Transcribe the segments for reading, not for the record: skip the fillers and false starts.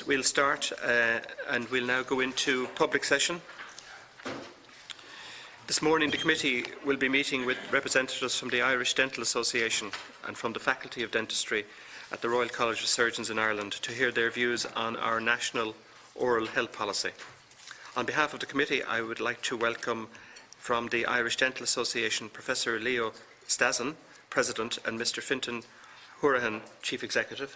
We'll start and we'll now go into public session. This morning the committee will be meeting with representatives from the Irish Dental Association and from the Faculty of Dentistry at the Royal College of Surgeons in Ireland to hear their views on our national oral health policy. On behalf of the committee, I would like to welcome from the Irish Dental Association Professor Leo Stassen, President, and Mr. Fintan Hourihan, Chief Executive,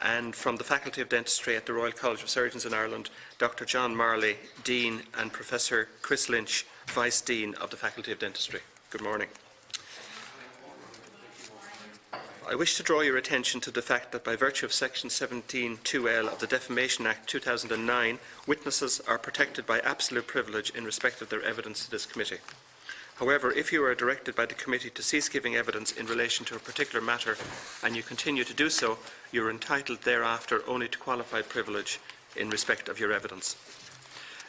and from the Faculty of Dentistry at the Royal College of Surgeons in Ireland, Dr. John Marley, Dean, and Professor Chris Lynch, Vice Dean of the Faculty of Dentistry. Good morning. I wish to draw your attention to the fact that by virtue of Section 17(2)(l) of the Defamation Act 2009, witnesses are protected by absolute privilege in respect of their evidence to this committee. However, if you are directed by the committee to cease giving evidence in relation to a particular matter and you continue to do so, you are entitled thereafter only to qualified privilege in respect of your evidence.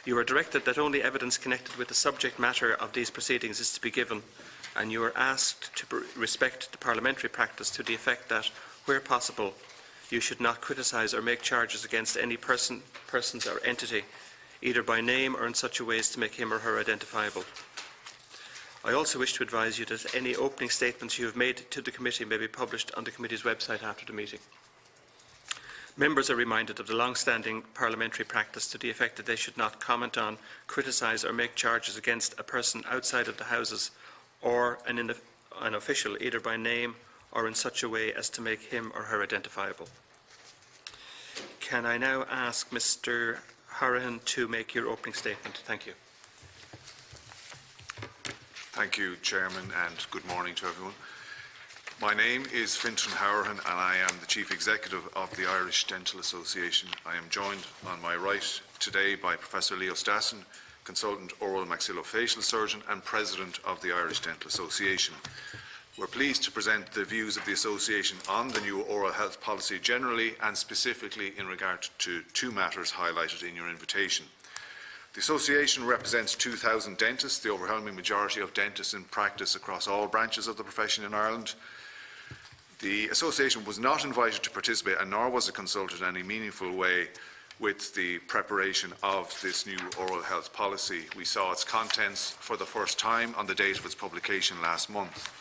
You are directed that only evidence connected with the subject matter of these proceedings is to be given, and you are asked to respect the parliamentary practice to the effect that, where possible, you should not criticise or make charges against any persons or entity, either by name or in such a way as to make him or her identifiable. I also wish to advise you that any opening statements you have made to the committee may be published on the committee's website after the meeting. Members are reminded of the long-standing parliamentary practice to the effect that they should not comment on, criticise or make charges against a person outside of the Houses or an official, either by name or in such a way as to make him or her identifiable. Can I now ask Mr. Hourihan to make your opening statement? Thank you. Thank you, Chairman, and good morning to everyone. My name is Fintan Hourihan and I am the Chief Executive of the Irish Dental Association. I am joined on my right today by Professor Leo Stassen, Consultant Oral Maxillofacial Surgeon and President of the Irish Dental Association. We're pleased to present the views of the Association on the new oral health policy generally and specifically in regard to two matters highlighted in your invitation. The Association represents 2,000 dentists, the overwhelming majority of dentists in practice across all branches of the profession in Ireland. The Association was not invited to participate and nor was it consulted in any meaningful way with the preparation of this new oral health policy. We saw its contents for the first time on the date of its publication last month.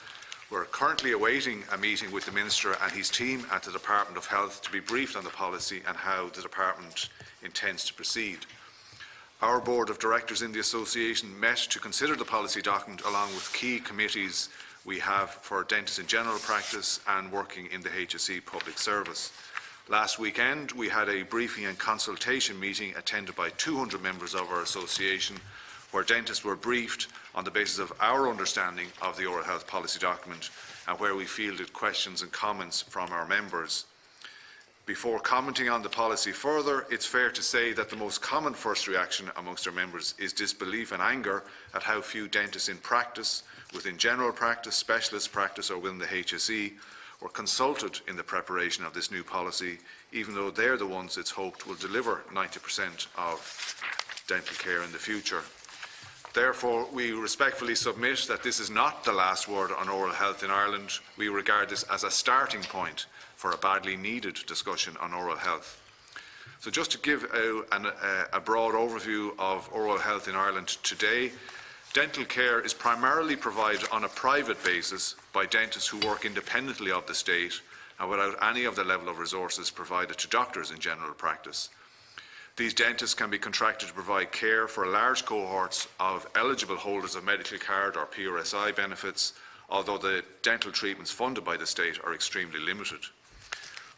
We're currently awaiting a meeting with the Minister and his team at the Department of Health to be briefed on the policy and how the Department intends to proceed. Our Board of Directors in the Association met to consider the policy document along with key committees we have for dentists in general practice and working in the HSE public service. Last weekend we had a briefing and consultation meeting attended by 200 members of our association where dentists were briefed on the basis of our understanding of the oral health policy document and where we fielded questions and comments from our members. Before commenting on the policy further, it's fair to say that the most common first reaction amongst our members is disbelief and anger at how few dentists in practice, within general practice, specialist practice or within the HSE, were consulted in the preparation of this new policy, even though they're the ones it's hoped will deliver 90% of dental care in the future. Therefore, we respectfully submit that this is not the last word on oral health in Ireland. We regard this as a starting point for a badly needed discussion on oral health. So just to give a broad overview of oral health in Ireland today, dental care is primarily provided on a private basis by dentists who work independently of the state and without any of the level of resources provided to doctors in general practice. These dentists can be contracted to provide care for large cohorts of eligible holders of medical card or PRSI benefits, although the dental treatments funded by the state are extremely limited.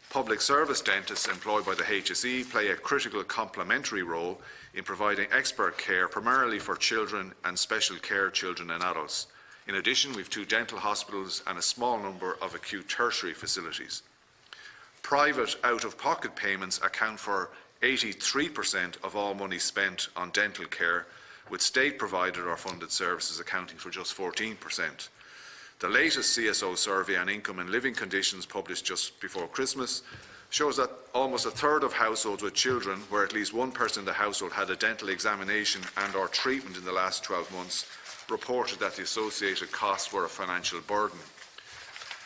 Public service dentists employed by the HSE play a critical complementary role in providing expert care primarily for children and special care children and adults. In addition, we have 2 dental hospitals and a small number of acute tertiary facilities. Private out-of-pocket payments account for 83% of all money spent on dental care, with state-provided or funded services accounting for just 14%. The latest CSO survey on income and living conditions published just before Christmas shows that almost a third of households with children where at least one person in the household had a dental examination and or treatment in the last 12 months reported that the associated costs were a financial burden.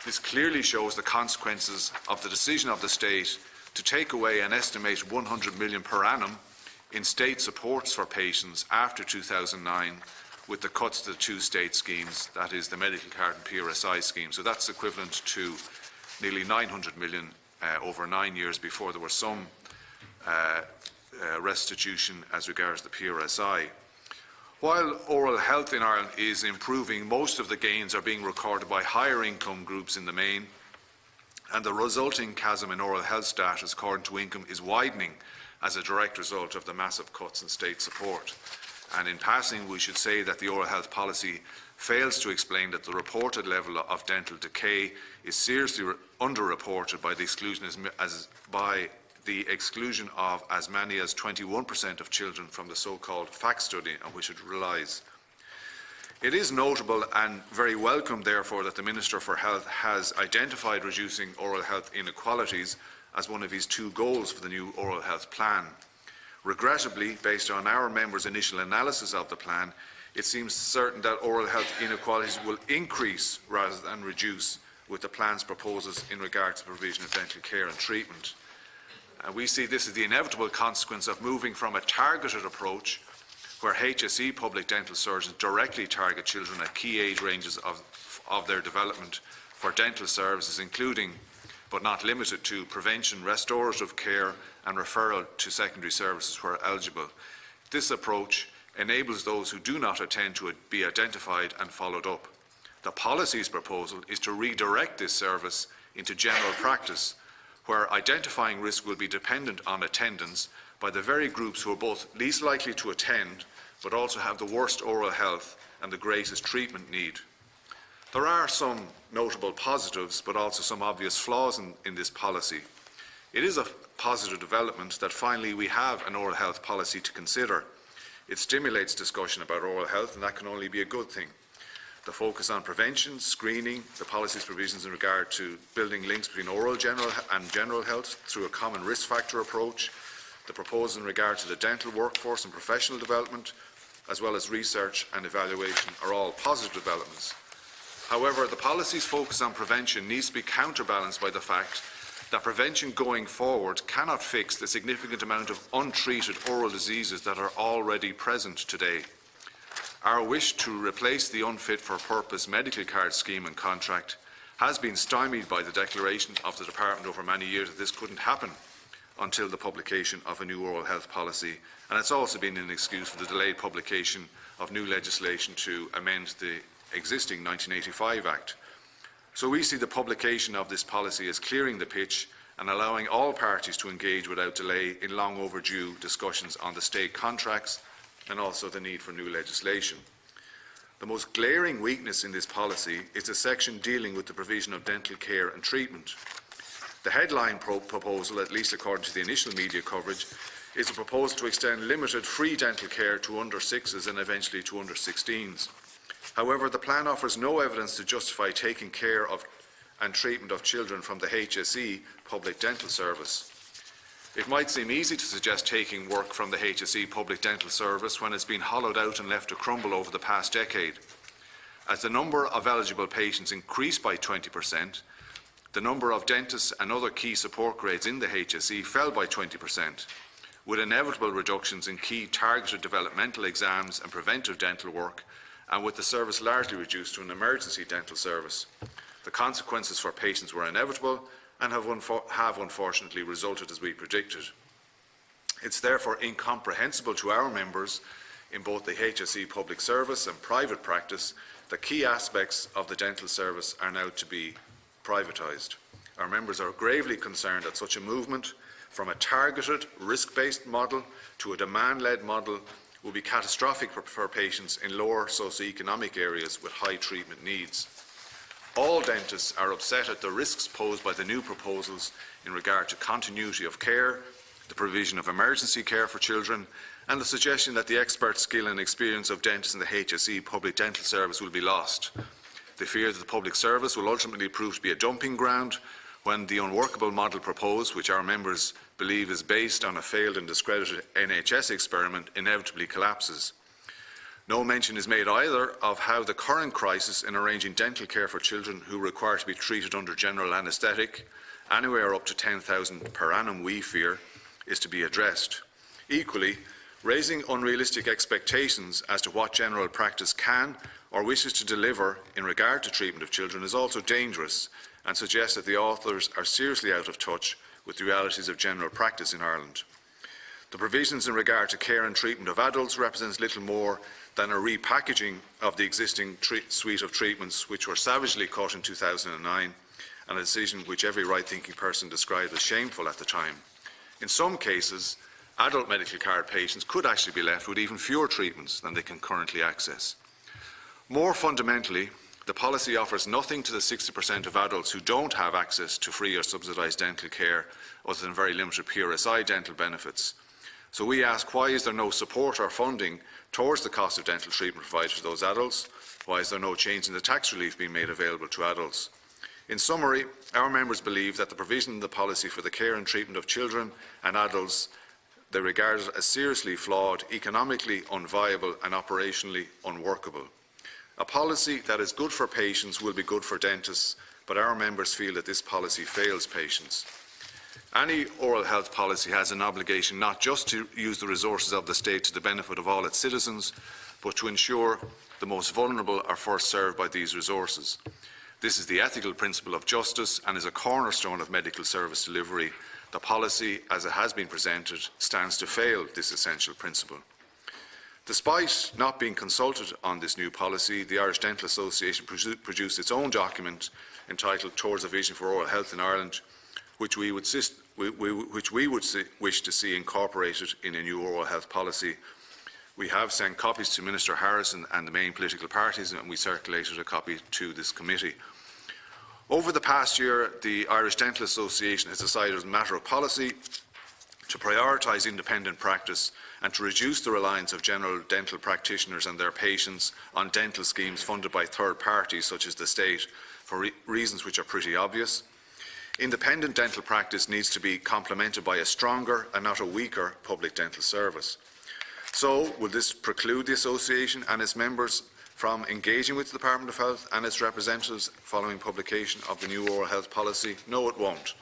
This clearly shows the consequences of the decision of the state to take away an estimated 100 million per annum in state supports for patients after 2009 with the cuts to the two state schemes, that is the medical card and PRSI scheme. So that's equivalent to nearly 900 million over 9 years before there was some restitution as regards the PRSI. While oral health in Ireland is improving, most of the gains are being recorded by higher income groups in the main, and the resulting chasm in oral health status according to income is widening as a direct result of the massive cuts in state support. And in passing, we should say that the oral health policy fails to explain that the reported level of dental decay is seriously underreported by the exclusion of as many as 21% of children from the so-called FACT study on which it relies. It is notable and very welcome, therefore, that the Minister for Health has identified reducing oral health inequalities as one of his two goals for the new oral health plan. Regrettably, based on our members' initial analysis of the plan, it seems certain that oral health inequalities will increase rather than reduce with the plan's proposals in regard to the provision of dental care and treatment. We see this as the inevitable consequence of moving from a targeted approach where HSE public dental surgeons directly target children at key age ranges of their development for dental services, including but not limited to prevention, restorative care and referral to secondary services where eligible. This approach enables those who do not attend to be identified and followed up. The policy's proposal is to redirect this service into general practice, where identifying risk will be dependent on attendance by the very groups who are both least likely to attend but also have the worst oral health and the greatest treatment need. There are some notable positives but also some obvious flaws in this policy. It is a positive development that finally we have an oral health policy to consider. It stimulates discussion about oral health, and that can only be a good thing. The focus on prevention, screening, the policy's provisions in regard to building links between oral and general health through a common risk factor approach, the proposals in regard to the dental workforce and professional development, as well as research and evaluation, are all positive developments. However, the policy's focus on prevention needs to be counterbalanced by the fact that prevention going forward cannot fix the significant amount of untreated oral diseases that are already present today. Our wish to replace the unfit for purpose medical card scheme and contract has been stymied by the declaration of the Department over many years that this couldn't happen until the publication of a new oral health policy, and it's also been an excuse for the delayed publication of new legislation to amend the existing 1985 Act. So we see the publication of this policy as clearing the pitch and allowing all parties to engage without delay in long overdue discussions on the state contracts and also the need for new legislation. The most glaring weakness in this policy is the section dealing with the provision of dental care and treatment. The headline proposal, at least according to the initial media coverage, is a proposal to extend limited free dental care to under 6s and eventually to under 16s. However, the plan offers no evidence to justify taking care of and treatment of children from the HSE public dental service. It might seem easy to suggest taking work from the HSE public dental service when it's been hollowed out and left to crumble over the past decade. As the number of eligible patients increased by 20%, the number of dentists and other key support grades in the HSE fell by 20%, with inevitable reductions in key targeted developmental exams and preventive dental work, and with the service largely reduced to an emergency dental service. The consequences for patients were inevitable and have unfortunately resulted as we predicted. It's therefore incomprehensible to our members in both the HSE public service and private practice that key aspects of the dental service are now to be privatised. Our members are gravely concerned that such a movement from a targeted, risk-based model to a demand-led model will be catastrophic for patients in lower socio-economic areas with high treatment needs. All dentists are upset at the risks posed by the new proposals in regard to continuity of care, the provision of emergency care for children, and the suggestion that the expert skill and experience of dentists in the HSE public dental service will be lost. They fear that the public service will ultimately prove to be a dumping ground when the unworkable model proposed, which our members believe is based on a failed and discredited NHS experiment, inevitably collapses. No mention is made either of how the current crisis in arranging dental care for children who require to be treated under general anaesthetic anywhere up to 10,000 per annum, we fear, is to be addressed. Equally, raising unrealistic expectations as to what general practice can or wishes to deliver in regard to treatment of children is also dangerous and suggests that the authors are seriously out of touch with the realities of general practice in Ireland. The provisions in regard to care and treatment of adults represents little more than a repackaging of the existing suite of treatments which were savagely cut in 2009, and a decision which every right-thinking person described as shameful at the time. In some cases, adult medical card patients could actually be left with even fewer treatments than they can currently access. More fundamentally, the policy offers nothing to the 60% of adults who don't have access to free or subsidised dental care other than very limited PRSI dental benefits. So we ask, why is there no support or funding towards the cost of dental treatment provided to those adults? Why is there no change in the tax relief being made available to adults? In summary, our members believe that the provision in the policy for the care and treatment of children and adults they regard as seriously flawed, economically unviable and operationally unworkable. A policy that is good for patients will be good for dentists, but our members feel that this policy fails patients. Any oral health policy has an obligation not just to use the resources of the state to the benefit of all its citizens, but to ensure the most vulnerable are first served by these resources. This is the ethical principle of justice and is a cornerstone of medical service delivery. The policy, as it has been presented, stands to fail this essential principle. Despite not being consulted on this new policy, the Irish Dental Association produced its own document entitled Towards a Vision for Oral Health in Ireland, which we would wish to see incorporated in a new oral health policy. We have sent copies to Minister Harrison and the main political parties, and we circulated a copy to this committee. Over the past year, the Irish Dental Association has decided as a matter of policy to prioritise independent practice and to reduce the reliance of general dental practitioners and their patients on dental schemes funded by third parties such as the state for reasons which are pretty obvious. Independent dental practice needs to be complemented by a stronger and not a weaker public dental service. So, will this preclude the Association and its members from engaging with the Department of Health and its representatives following publication of the new oral health policy? No, it won't.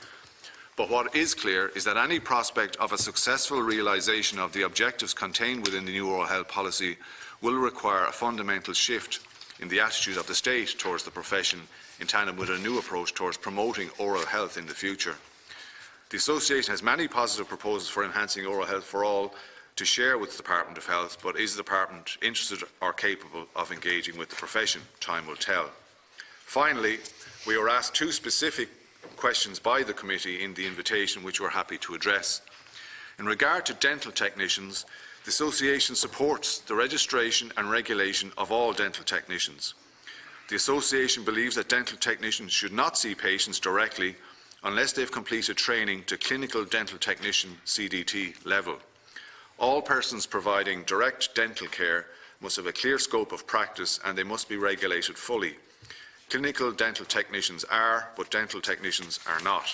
But what is clear is that any prospect of a successful realisation of the objectives contained within the new oral health policy will require a fundamental shift in the attitude of the state towards the profession, in tandem with a new approach towards promoting oral health in the future. The Association has many positive proposals for enhancing oral health for all to share with the Department of Health, but is the Department interested or capable of engaging with the profession? Time will tell. Finally, we were asked two specific questions by the committee in the invitation which we are happy to address. In regard to dental technicians, the Association supports the registration and regulation of all dental technicians. The Association believes that dental technicians should not see patients directly unless they have completed training to clinical dental technician CDT level. All persons providing direct dental care must have a clear scope of practice and they must be regulated fully. Clinical dental technicians are, but dental technicians are not.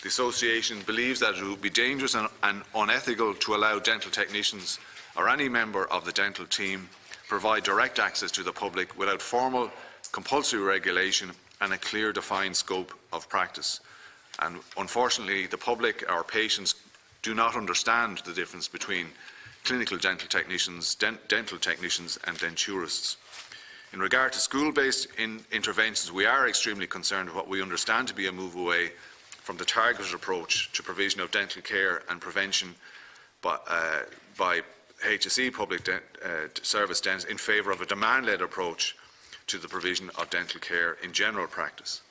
The Association believes that it would be dangerous and unethical to allow dental technicians or any member of the dental team provide direct access to the public without formal compulsory regulation and a clear defined scope of practice. And unfortunately, the public, our patients, do not understand the difference between clinical dental technicians, dental technicians and denturists. In regard to school-based interventions, we are extremely concerned with what we understand to be a move away from the targeted approach to provision of dental care and prevention by HSE public service dentists in favour of a demand-led approach to the provision of dental care in general practice.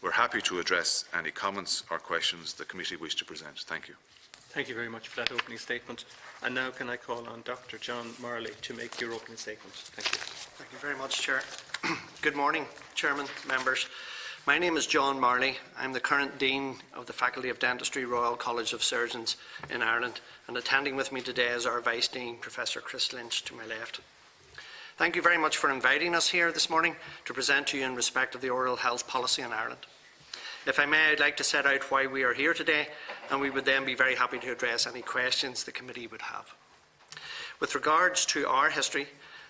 We are happy to address any comments or questions the committee wish to present. Thank you. Thank you very much for that opening statement. And now can I call on Dr. John Marley to make your opening statement. Thank you. Thank you very much, Chair. Good morning, Chairman, members. My name is John Marley. I'm the current Dean of the Faculty of Dentistry, Royal College of Surgeons in Ireland, and attending with me today is our Vice Dean, Professor Chris Lynch, to my left. Thank you very much for inviting us here this morning to present to you in respect of the oral health policy in Ireland. If I may, I'd like to set out why we are here today, and we would then be very happy to address any questions the committee would have. With regards to our history,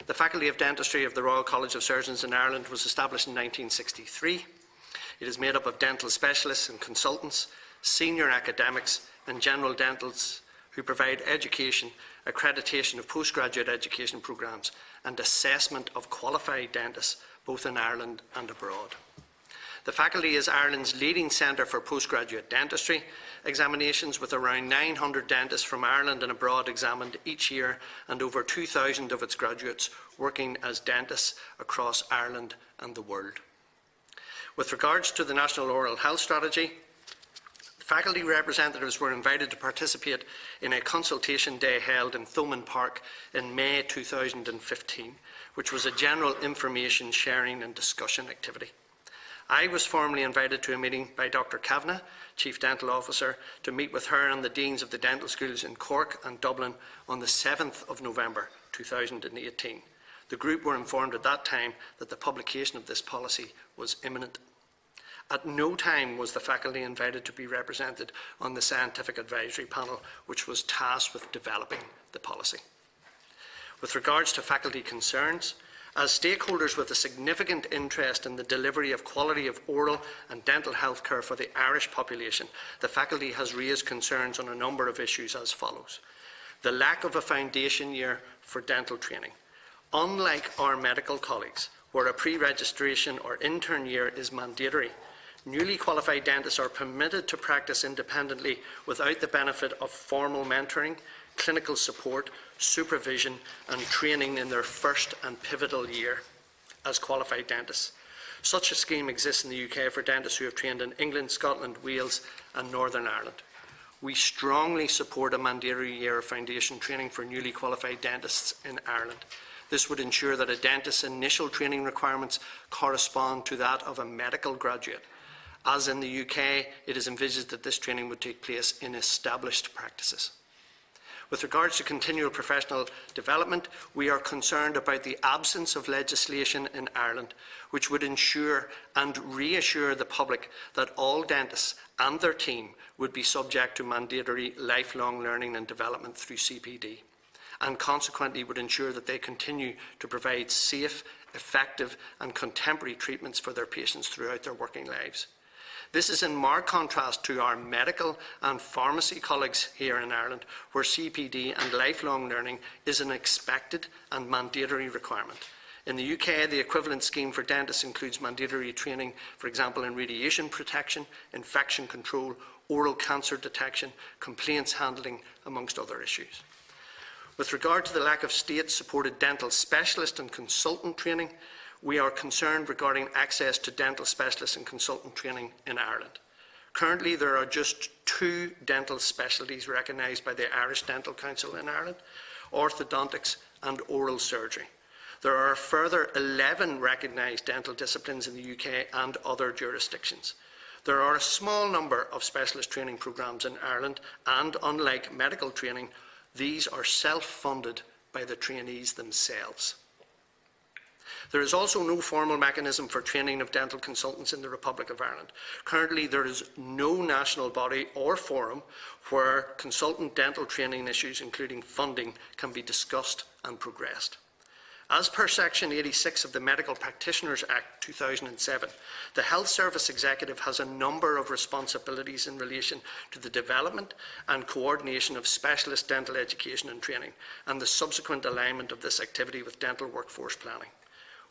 the Faculty of Dentistry of the Royal College of Surgeons in Ireland was established in 1963. It is made up of dental specialists and consultants, senior academics and general dentals who provide education, accreditation of postgraduate education programmes and assessment of qualified dentists both in Ireland and abroad. The faculty is Ireland's leading centre for postgraduate dentistry examinations, with around 900 dentists from Ireland and abroad examined each year and over 2,000 of its graduates working as dentists across Ireland and the world. With regards to the National Oral Health Strategy, faculty representatives were invited to participate in a consultation day held in Thomond Park in May 2015, which was a general information sharing and discussion activity. I was formally invited to a meeting by Dr. Kavanagh, Chief Dental Officer, to meet with her and the Deans of the dental schools in Cork and Dublin on the 7th of November 2018. The group were informed at that time that the publication of this policy was imminent. At no time was the faculty invited to be represented on the scientific advisory panel, which was tasked with developing the policy. With regards to faculty concerns, as stakeholders with a significant interest in the delivery of quality of oral and dental health care for the Irish population, the faculty has raised concerns on a number of issues as follows. The lack of a foundation year for dental training. Unlike our medical colleagues, where a pre-registration or intern year is mandatory, newly qualified dentists are permitted to practice independently without the benefit of formal mentoring, clinical support, supervision and training in their first and pivotal year as qualified dentists. Such a scheme exists in the UK for dentists who have trained in England, Scotland, Wales and Northern Ireland. We strongly support a mandatory year of foundation training for newly qualified dentists in Ireland. This would ensure that a dentist's initial training requirements correspond to that of a medical graduate. As in the UK, it is envisaged that this training would take place in established practices. With regards to continual professional development, we are concerned about the absence of legislation in Ireland which would ensure and reassure the public that all dentists and their team would be subject to mandatory lifelong learning and development through CPD, and consequently would ensure that they continue to provide safe, effective and contemporary treatments for their patients throughout their working lives. This is in marked contrast to our medical and pharmacy colleagues here in Ireland, where CPD and lifelong learning is an expected and mandatory requirement. In the UK, the equivalent scheme for dentists includes mandatory training, for example, in radiation protection, infection control, oral cancer detection, complaints handling, amongst other issues. With regard to the lack of state-supported dental specialist and consultant training, we are concerned regarding access to dental specialist and consultant training in Ireland. Currently, there are just 2 dental specialties recognised by the Irish Dental Council in Ireland: orthodontics and oral surgery. There are a further 11 recognised dental disciplines in the UK and other jurisdictions. There are a small number of specialist training programmes in Ireland, and unlike medical training, these are self-funded by the trainees themselves. There is also no formal mechanism for training of dental consultants in the Republic of Ireland. Currently, there is no national body or forum where consultant dental training issues, including funding, can be discussed and progressed. As per Section 86 of the Medical Practitioners Act 2007, the Health Service Executive has a number of responsibilities in relation to the development and coordination of specialist dental education and training, and the subsequent alignment of this activity with dental workforce planning.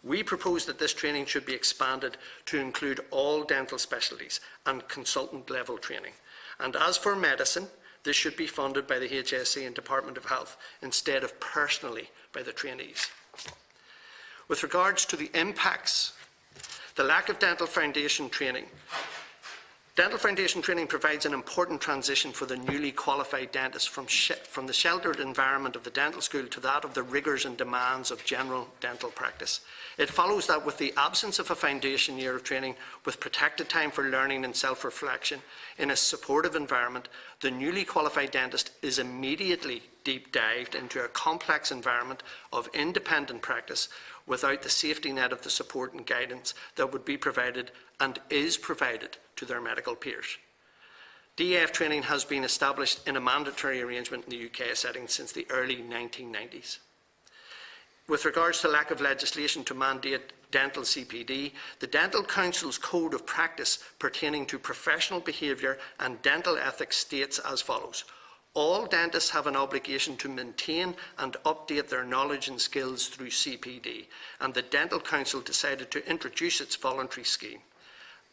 We propose that this training should be expanded to include all dental specialties and consultant level training. And as for medicine, this should be funded by the HSE and Department of Health instead of personally by the trainees. With regards to the impacts, the lack of dental foundation training. Dental foundation training provides an important transition for the newly qualified dentist from the sheltered environment of the dental school to that of the rigours and demands of general dental practice. It follows that with the absence of a foundation year of training with protected time for learning and self-reflection in a supportive environment, the newly qualified dentist is immediately deep dived into a complex environment of independent practice without the safety net of the support and guidance that would be provided and is provided to their medical peers. DEF training has been established in a mandatory arrangement in the UK setting since the early 1990s. With regards to lack of legislation to mandate dental CPD, the Dental Council's Code of Practice pertaining to professional behaviour and dental ethics states as follows. All dentists have an obligation to maintain and update their knowledge and skills through CPD, and the Dental Council decided to introduce its voluntary scheme.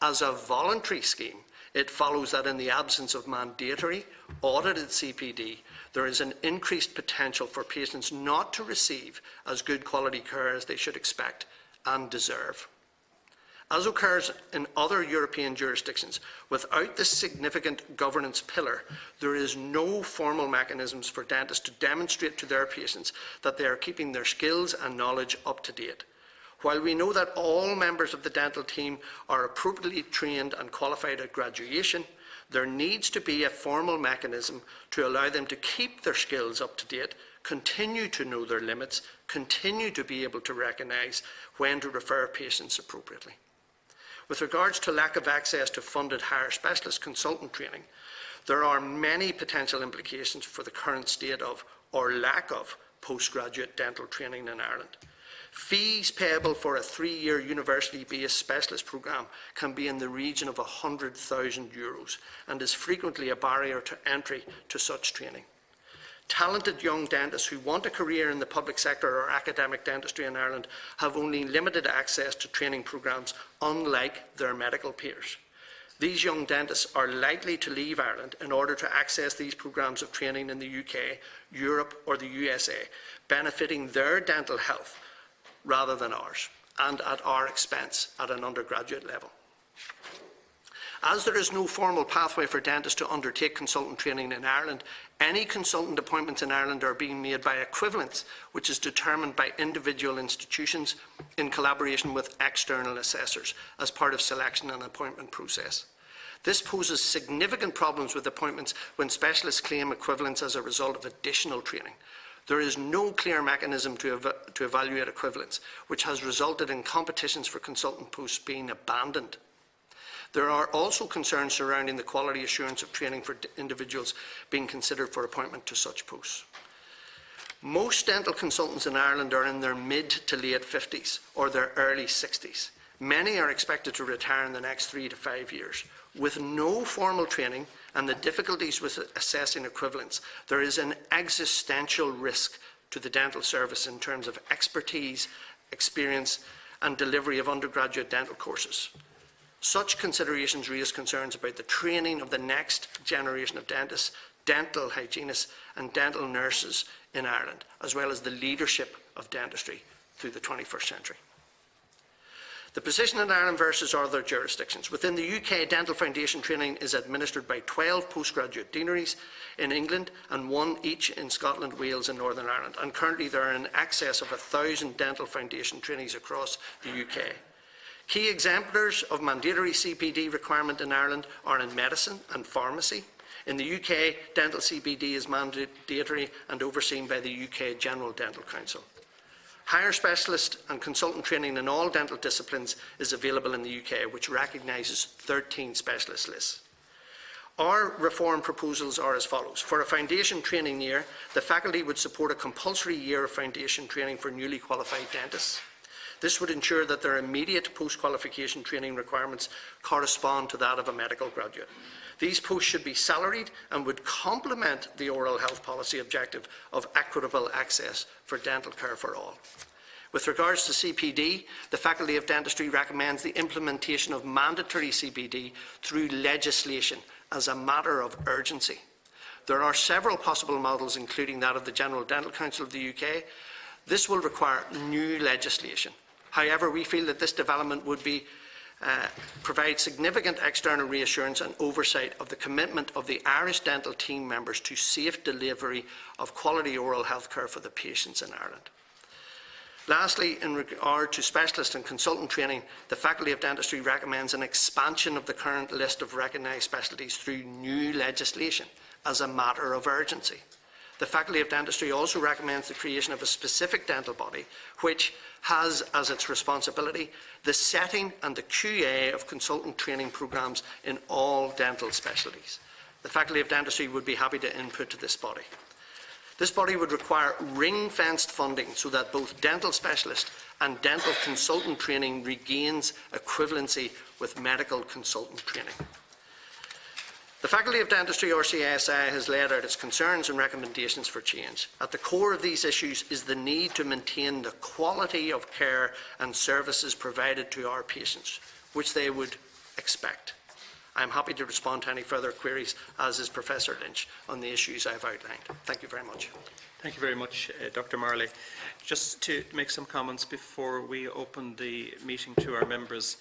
As a voluntary scheme, it follows that in the absence of mandatory, audited CPD, there is an increased potential for patients not to receive as good quality care as they should expect and deserve. As occurs in other European jurisdictions, without this significant governance pillar, there is no formal mechanisms for dentists to demonstrate to their patients that they are keeping their skills and knowledge up to date. While we know that all members of the dental team are appropriately trained and qualified at graduation, there needs to be a formal mechanism to allow them to keep their skills up to date, continue to know their limits, continue to be able to recognise when to refer patients appropriately. With regards to lack of access to funded higher specialist consultant training, there are many potential implications for the current state of, or lack of, postgraduate dental training in Ireland. Fees payable for a 3-year university-based specialist programme can be in the region of €100,000 and is frequently a barrier to entry to such training. Talented young dentists who want a career in the public sector or academic dentistry in Ireland have only limited access to training programmes, unlike their medical peers. These young dentists are likely to leave Ireland in order to access these programmes of training in the UK, Europe or the USA, benefiting their dental health rather than ours, and at our expense at an undergraduate level. As there is no formal pathway for dentists to undertake consultant training in Ireland, any consultant appointments in Ireland are being made by equivalence, which is determined by individual institutions in collaboration with external assessors as part of selection and appointment process. This poses significant problems with appointments when specialists claim equivalence as a result of additional training. There is no clear mechanism to evaluate equivalence, which has resulted in competitions for consultant posts being abandoned. There are also concerns surrounding the quality assurance of training for individuals being considered for appointment to such posts. Most dental consultants in Ireland are in their mid to late 50s or their early 60s. Many are expected to retire in the next 3 to 5 years. With no formal training and the difficulties with assessing equivalence, there is an existential risk to the dental service in terms of expertise, experience and delivery of undergraduate dental courses. Such considerations raise concerns about the training of the next generation of dentists, dental hygienists and dental nurses in Ireland, as well as the leadership of dentistry through the 21st century. The position in Ireland versus other jurisdictions. Within the UK, dental foundation training is administered by 12 postgraduate deaneries in England and 1 each in Scotland, Wales and Northern Ireland. And currently there are in excess of 1,000 dental foundation trainees across the UK. Key exemplars of mandatory CPD requirement in Ireland are in medicine and pharmacy. In the UK, dental CPD is mandatory and overseen by the UK General Dental Council. Higher specialist and consultant training in all dental disciplines is available in the UK, which recognises 13 specialist lists. Our reform proposals are as follows. For a foundation training year, the faculty would support a compulsory year of foundation training for newly qualified dentists. This would ensure that their immediate post-qualification training requirements correspond to that of a medical graduate. These posts should be salaried and would complement the oral health policy objective of equitable access for dental care for all. With regards to CPD, the Faculty of Dentistry recommends the implementation of mandatory CPD through legislation as a matter of urgency. There are several possible models, including that of the General Dental Council of the UK. This will require new legislation. However, we feel that this development would provide significant external reassurance and oversight of the commitment of the Irish dental team members to safe delivery of quality oral health care for the patients in Ireland. Lastly, in regard to specialist and consultant training, the Faculty of Dentistry recommends an expansion of the current list of recognised specialties through new legislation as a matter of urgency. The Faculty of Dentistry also recommends the creation of a specific dental body which has as its responsibility the setting and the QA of consultant training programmes in all dental specialties. The Faculty of Dentistry would be happy to input to this body. This body would require ring-fenced funding so that both dental specialist and dental consultant training regains equivalency with medical consultant training. The Faculty of Dentistry, RCSI, has laid out its concerns and recommendations for change. At the core of these issues is the need to maintain the quality of care and services provided to our patients, which they would expect. I am happy to respond to any further queries, as is Professor Lynch, on the issues I have outlined. Thank you very much. Thank you very much, Dr. Marley. Just to make some comments before we open the meeting to our members.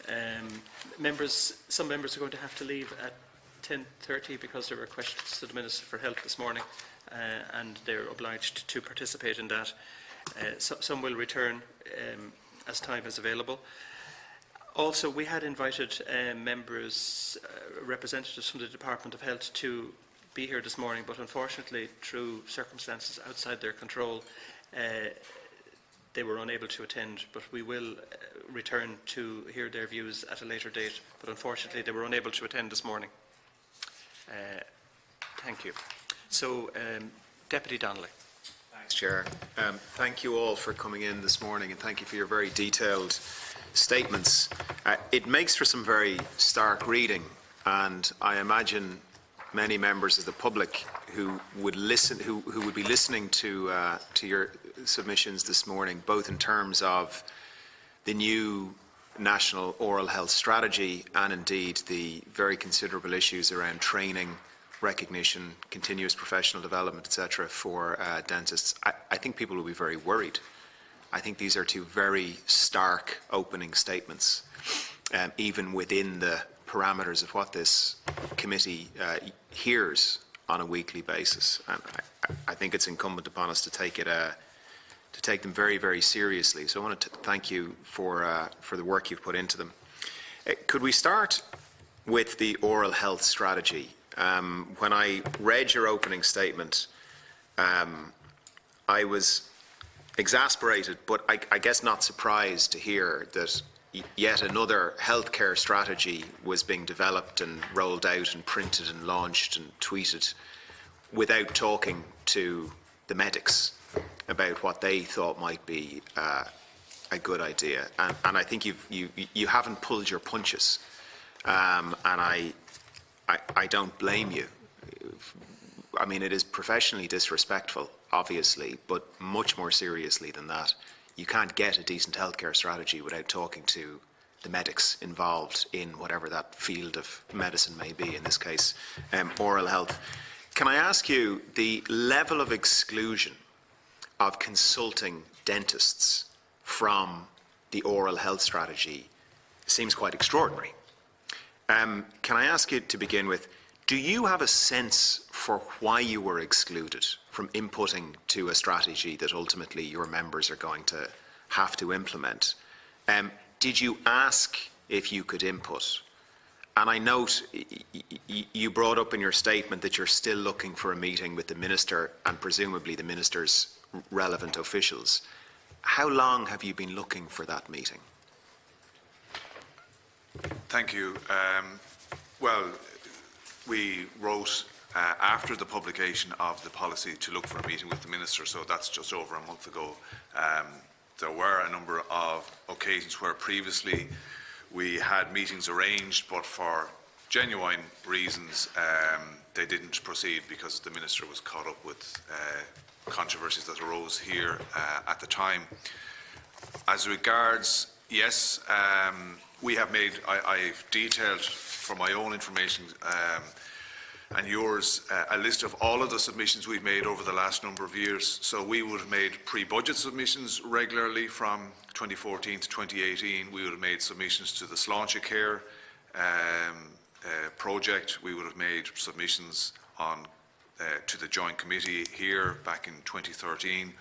Some members are going to have to leave at 10:30 because there were questions to the Minister for Health this morning, and they're obliged to participate in that. Some will return as time is available. Also, we had invited members, representatives from the Department of Health to be here this morning, but unfortunately, through circumstances outside their control, they were unable to attend. But we will return to hear their views at a later date. But unfortunately, they were unable to attend this morning. Thank you. So, Deputy Donnelly. Thanks, Chair. Thank you all for coming in this morning, and thank you for your very detailed statements. It makes for some very stark reading, and I imagine many members of the public who would listen, who would be listening to your submissions this morning, both in terms of the new National Oral Health Strategy and indeed the very considerable issues around training, recognition, continuous professional development, etc. for dentists. I think people will be very worried. I think these are two very stark opening statements, even within the parameters of what this committee hears on a weekly basis. And I think it's incumbent upon us to take it to take them very, very seriously. So I want to thank you for the work you've put into them. Could we start with the oral health strategy? When I read your opening statement, I was exasperated, but I guess not surprised to hear that yet another healthcare strategy was being developed and rolled out and printed and launched and tweeted without talking to the medics about what they thought might be a good idea. And I think you haven't pulled your punches, and I don't blame you. I mean, it is professionally disrespectful, obviously, but much more seriously than that, you can't get a decent healthcare strategy without talking to the medics involved in whatever that field of medicine may be, in this case, oral health. Can I ask you, the level of exclusion of consulting dentists from the oral health strategy seems quite extraordinary. Can I ask you to begin with, do you have a sense for why you were excluded from inputting to a strategy that ultimately your members are going to have to implement? Did you ask if you could input? And I note you brought up in your statement that you're still looking for a meeting with the Minister and presumably the Minister's relevant officials. How long have you been looking for that meeting? Thank you. Well, we wrote after the publication of the policy to look for a meeting with the Minister, so that's just over a month ago. There were a number of occasions where previously we had meetings arranged, but for genuine reasons they didn't proceed because the Minister was caught up with controversies that arose here at the time. As regards, yes, we have made, I've detailed for my own information and yours a list of all of the submissions we've made over the last number of years. So we would have made pre-budget submissions regularly from 2014 to 2018. We would have made submissions to the Sláinte Care project. We would have made submissions on to the Joint Committee here back in 2013.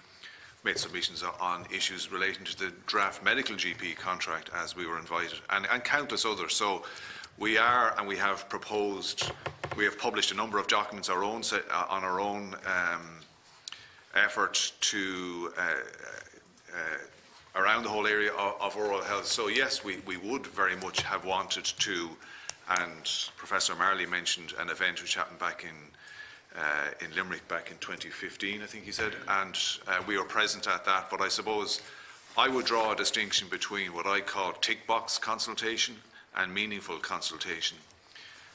Made submissions on issues relating to the draft medical GP contract as we were invited, and countless others. So we are, and we have proposed, we have published a number of documents on our own effort to around the whole area of oral health. So yes, we would very much have wanted to, and Professor Marley mentioned an event which happened back in in Limerick back in 2015, I think he said, and we were present at that. But I suppose I would draw a distinction between what I call tick box consultation and meaningful consultation.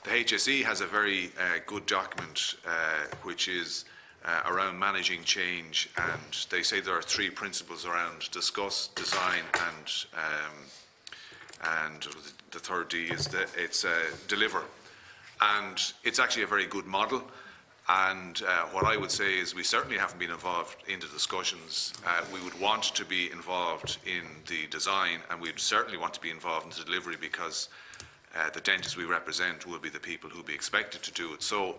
The HSE has a very good document which is around managing change, and they say there are 3 principles around discuss, design, and the third D is that it's deliver. And it's actually a very good model. And what I would say is we certainly haven't been involved in the discussions. We would want to be involved in the design, and we'd certainly want to be involved in the delivery, because the dentists we represent will be the people who will be expected to do it. So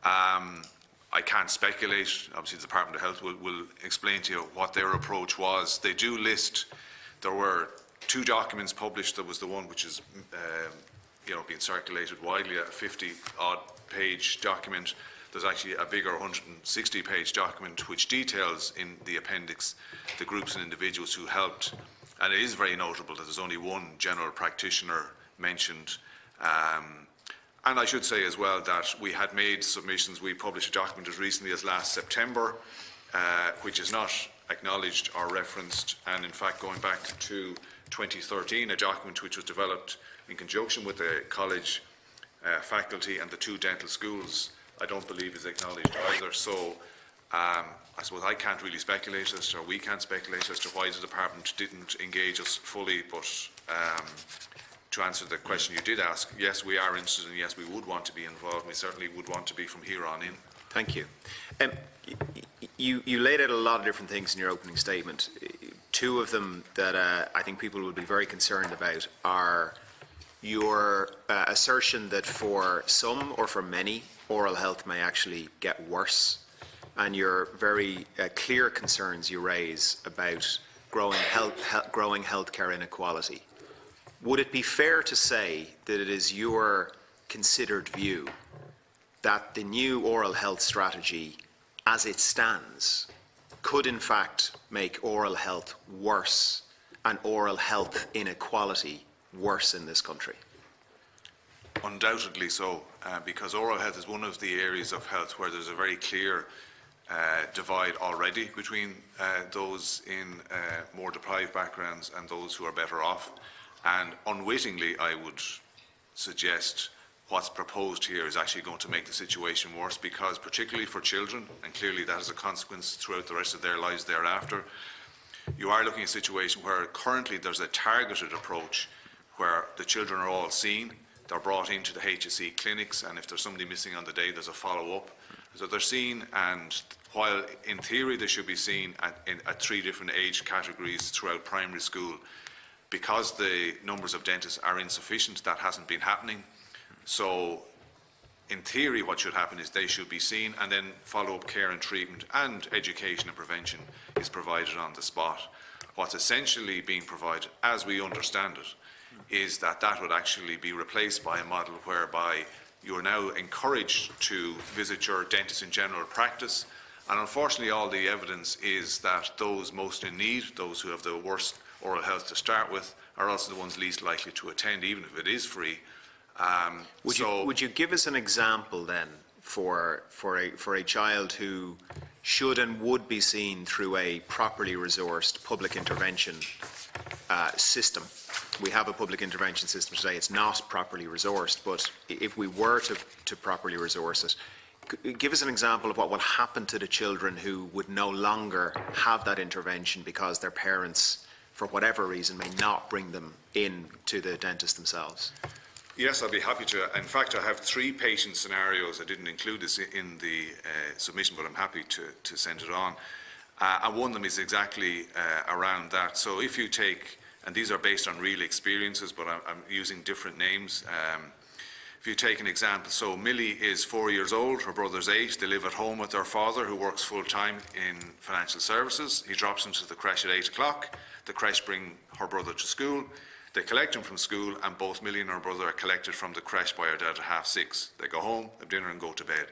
I can't speculate. Obviously, the Department of Health will explain to you what their approach was. They do list, there were 2 documents published. There was the one which is being circulated widely, a 50-odd page document. There's actually a bigger 160-page document which details in the appendix the groups and individuals who helped. And it is very notable that there's only 1 general practitioner mentioned. And I should say as well that we had made submissions. We published a document as recently as last September, which is not acknowledged or referenced, and in fact going back to 2013, a document which was developed in conjunction with the college faculty and the 2 dental schools, I don't believe is acknowledged either. So I suppose I can't really speculate as to, or we can't speculate as to why the department didn't engage us fully, but to answer the question you did ask, yes, we are interested, and yes, we would want to be involved. We certainly would want to be from here on in. Thank you. You laid out a lot of different things in your opening statement. 2 of them that I think people will be very concerned about are your assertion that for some or for many, oral health may actually get worse, and your very clear concerns you raise about growing healthcare inequality. Would it be fair to say that it is your considered view that the new oral health strategy, as it stands, could in fact make oral health worse and oral health inequality worse in this country? Undoubtedly so, because oral health is one of the areas of health where there's a very clear divide already between those in more deprived backgrounds and those who are better off. And unwittingly, I would suggest what's proposed here is actually going to make the situation worse, because particularly for children, and clearly that has a consequence throughout the rest of their lives thereafter, you are looking at a situation where currently there's a targeted approach where the children are all seen, they're brought into the HSE clinics, and if there's somebody missing on the day, there's a follow-up. So they're seen, and while in theory they should be seen at 3 different age categories throughout primary school, because the numbers of dentists are insufficient, that hasn't been happening. So in theory what should happen is they should be seen, and then follow-up care and treatment and education and prevention is provided on the spot. What's essentially being provided, as we understand it, is that that would actually be replaced by a model whereby you are now encouraged to visit your dentist in general practice, and unfortunately all the evidence is that those most in need, those who have the worst oral health to start with, are also the ones least likely to attend, even if it is free. Would you give us an example then for a child who should and would be seen through a properly resourced public intervention system? We have a public intervention system today. It's not properly resourced, but if we were to properly resource it, give us an example of what will happen to the children who would no longer have that intervention because their parents, for whatever reason, may not bring them in to the dentist themselves. Yes, I'd be happy to. In fact, I have 3 patient scenarios. I didn't include this in the submission, but I'm happy to send it on. And one of them is exactly around that. So if you take, and these are based on real experiences, but I'm using different names. If you take an example, so Millie is 4 years old, her brother's 8, they live at home with their father who works full-time in financial services. He drops them to the creche at 8 o'clock. The creche bring her brother to school. They collect him from school, and both Millie and her brother are collected from the creche by her dad at 6:30. They go home, have dinner and go to bed.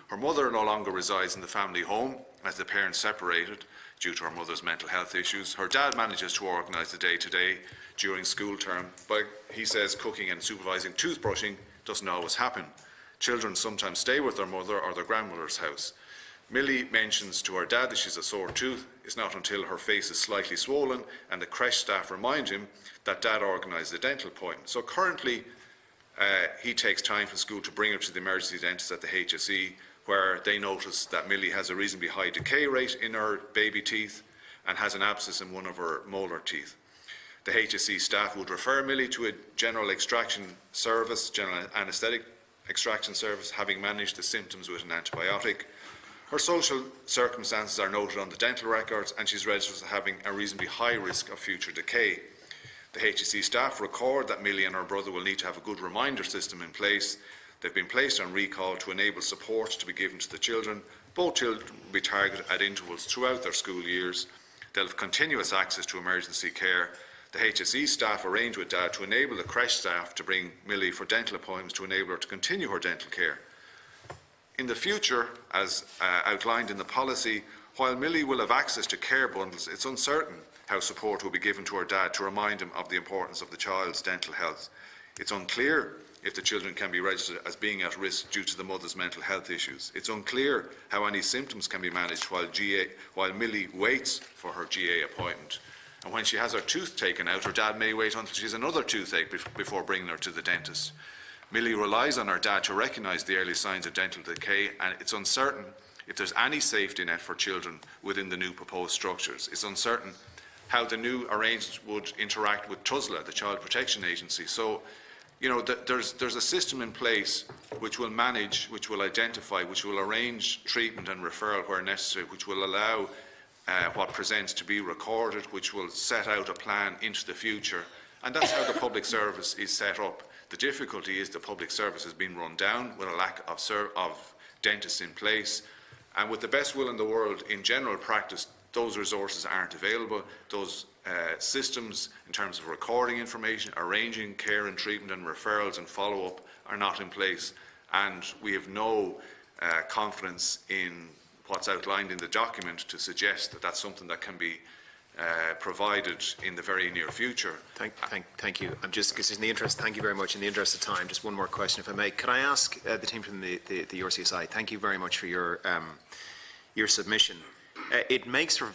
Her mother no longer resides in the family home as the parents separated due to her mother's mental health issues. Her dad manages to organise the day-to-day during school term, but he says cooking and supervising toothbrushing doesn't always happen. Children sometimes stay with their mother or their grandmother's house. Millie mentions to her dad that she's a sore tooth. It's not until her face is slightly swollen and the creche staff remind him that Dad organised a dental appointment. So currently, he takes time from school to bring her to the emergency dentist at the HSE, where they notice that Millie has a reasonably high decay rate in her baby teeth and has an abscess in one of her molar teeth. The HSE staff would refer Millie to a general extraction service, general anaesthetic extraction service, having managed the symptoms with an antibiotic. Her social circumstances are noted on the dental records and she's registered as having a reasonably high risk of future decay. The HSE staff record that Millie and her brother will need to have a good reminder system in place. They've been placed on recall to enable support to be given to the children. Both children will be targeted at intervals throughout their school years. They'll have continuous access to emergency care. The HSE staff arrange with Dad to enable the creche staff to bring Millie for dental appointments to enable her to continue her dental care. In the future, as outlined in the policy, while Millie will have access to care bundles, it's uncertain how support will be given to her dad to remind him of the importance of the child's dental health. It's unclear if the children can be registered as being at risk due to the mother's mental health issues. It's unclear how any symptoms can be managed while Millie waits for her GA appointment. And when she has her tooth taken out, her dad may wait until she has another toothache before bringing her to the dentist. Millie relies on her dad to recognise the early signs of dental decay, and it's uncertain if there's any safety net for children within the new proposed structures. It's uncertain how the new arrangements would interact with TUSLA, the Child Protection Agency. So, you know, there's a system in place which will manage, which will identify, which will arrange treatment and referral where necessary, which will allow what presents to be recorded, which will set out a plan into the future. And that's how the public service is set up. The difficulty is the public service has been run down with a lack of dentists in place. And with the best will in the world, in general practice, those resources aren't available. Those systems, in terms of recording information, arranging care and treatment and referrals and follow-up, are not in place. And we have no confidence in what's outlined in the document to suggest that that's something that can be provided in the very near future. Thank you. I'm just, because in the interest, thank you very much. In the interest of time, just one more question, if I may. Could I ask the team from the RCSI, thank you very much for your submission. It makes for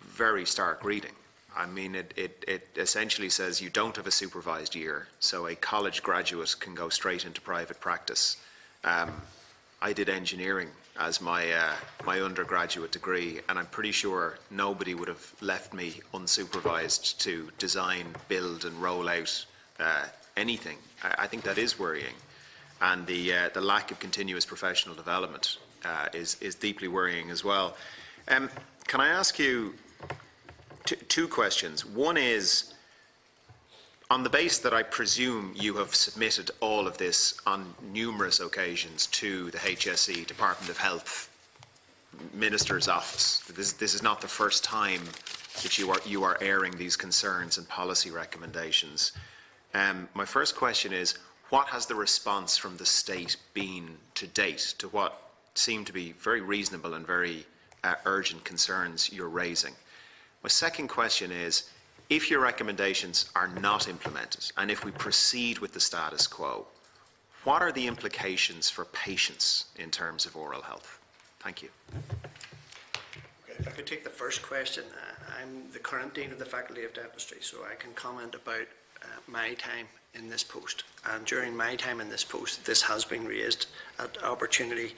very stark reading. I mean, it essentially says you don't have a supervised year, so a college graduate can go straight into private practice. I did engineering as my undergraduate degree, and I'm pretty sure nobody would have left me unsupervised to design, build and roll out anything. I think that is worrying, and the lack of continuous professional development is deeply worrying as well. Can I ask you two questions? One is, on the basis that I presume you have submitted all of this on numerous occasions to the HSE, Department of Health, Minister's Office. This is not the first time that you are airing these concerns and policy recommendations. My first question is, what has the response from the state been to date to what seem to be very reasonable and very urgent concerns you're raising? My second question is, if your recommendations are not implemented, and if we proceed with the status quo, what are the implications for patients in terms of oral health? Thank you. Okay, if I could take the first question. I'm the current Dean of the Faculty of Dentistry, so I can comment about my time in this post. And during my time in this post, this has been raised at opportunity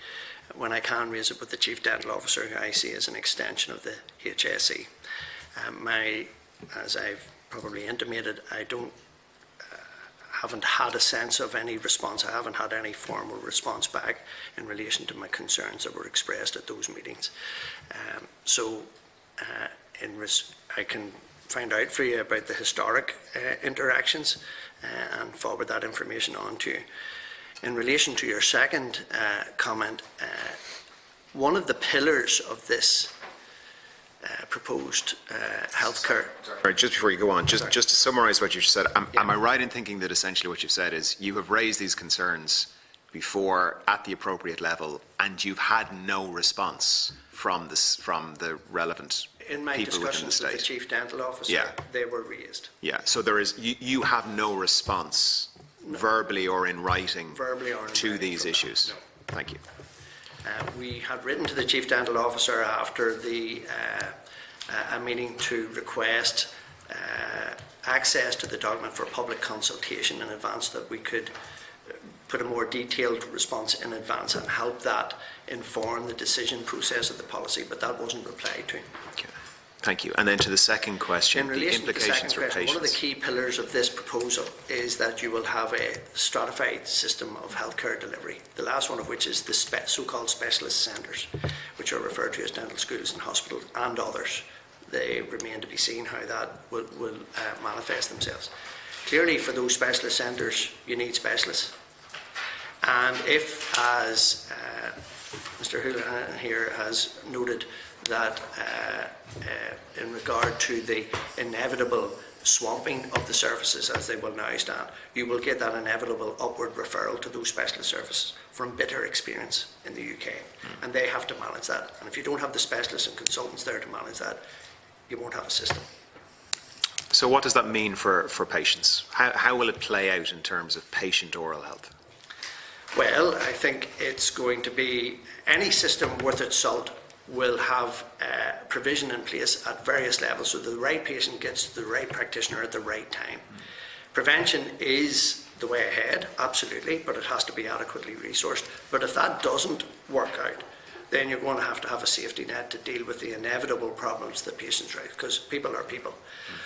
when I can raise it with the Chief Dental Officer, who I see as an extension of the HSE. As I've probably intimated, I haven't had a sense of any response. I haven't had any formal response back in relation to my concerns that were expressed at those meetings. I can find out for you about the historic interactions and forward that information on to you. In relation to your second comment, one of the pillars of this proposed healthcare. Sorry, just before you go on, just to summarise what you said, am I right in thinking that essentially what you've said is you have raised these concerns before at the appropriate level, and you've had no response from the relevant in my people within the discussions state? with the Chief Dental Officer, Yeah. they were raised. Yeah, so there is you have no response verbally or in writing verbally or in to writing these from issues? that, no. Thank you. We had written to the Chief Dental Officer after a meeting to request access to the document for public consultation in advance, that we could put a more detailed response in advance and help that inform the decision process of the policy, but that wasn't replied to. Okay. Thank you. And then to the second question, In relation the to the second implications for question, patients. one of the key pillars of this proposal is that you will have a stratified system of healthcare delivery, the last one of which is the so-called specialist centres, which are referred to as dental schools and hospitals and others. They remain to be seen how that will manifest themselves. Clearly, for those specialist centres, you need specialists. And if, as Mr. Houlihan here has noted, that in regard to the inevitable swamping of the services as they will now stand, you will get that inevitable upward referral to those specialist services from bitter experience in the UK. And they have to manage that. And if you don't have the specialists and consultants there to manage that, you won't have a system. So what does that mean for patients? How will it play out in terms of patient oral health? Well, I think it's going to be, any system worth its salt will have provision in place at various levels so that the right patient gets to the right practitioner at the right time. Prevention is the way ahead, absolutely, but it has to be adequately resourced. But if that doesn't work out, then you're going to have a safety net to deal with the inevitable problems that patients raise, because people are people.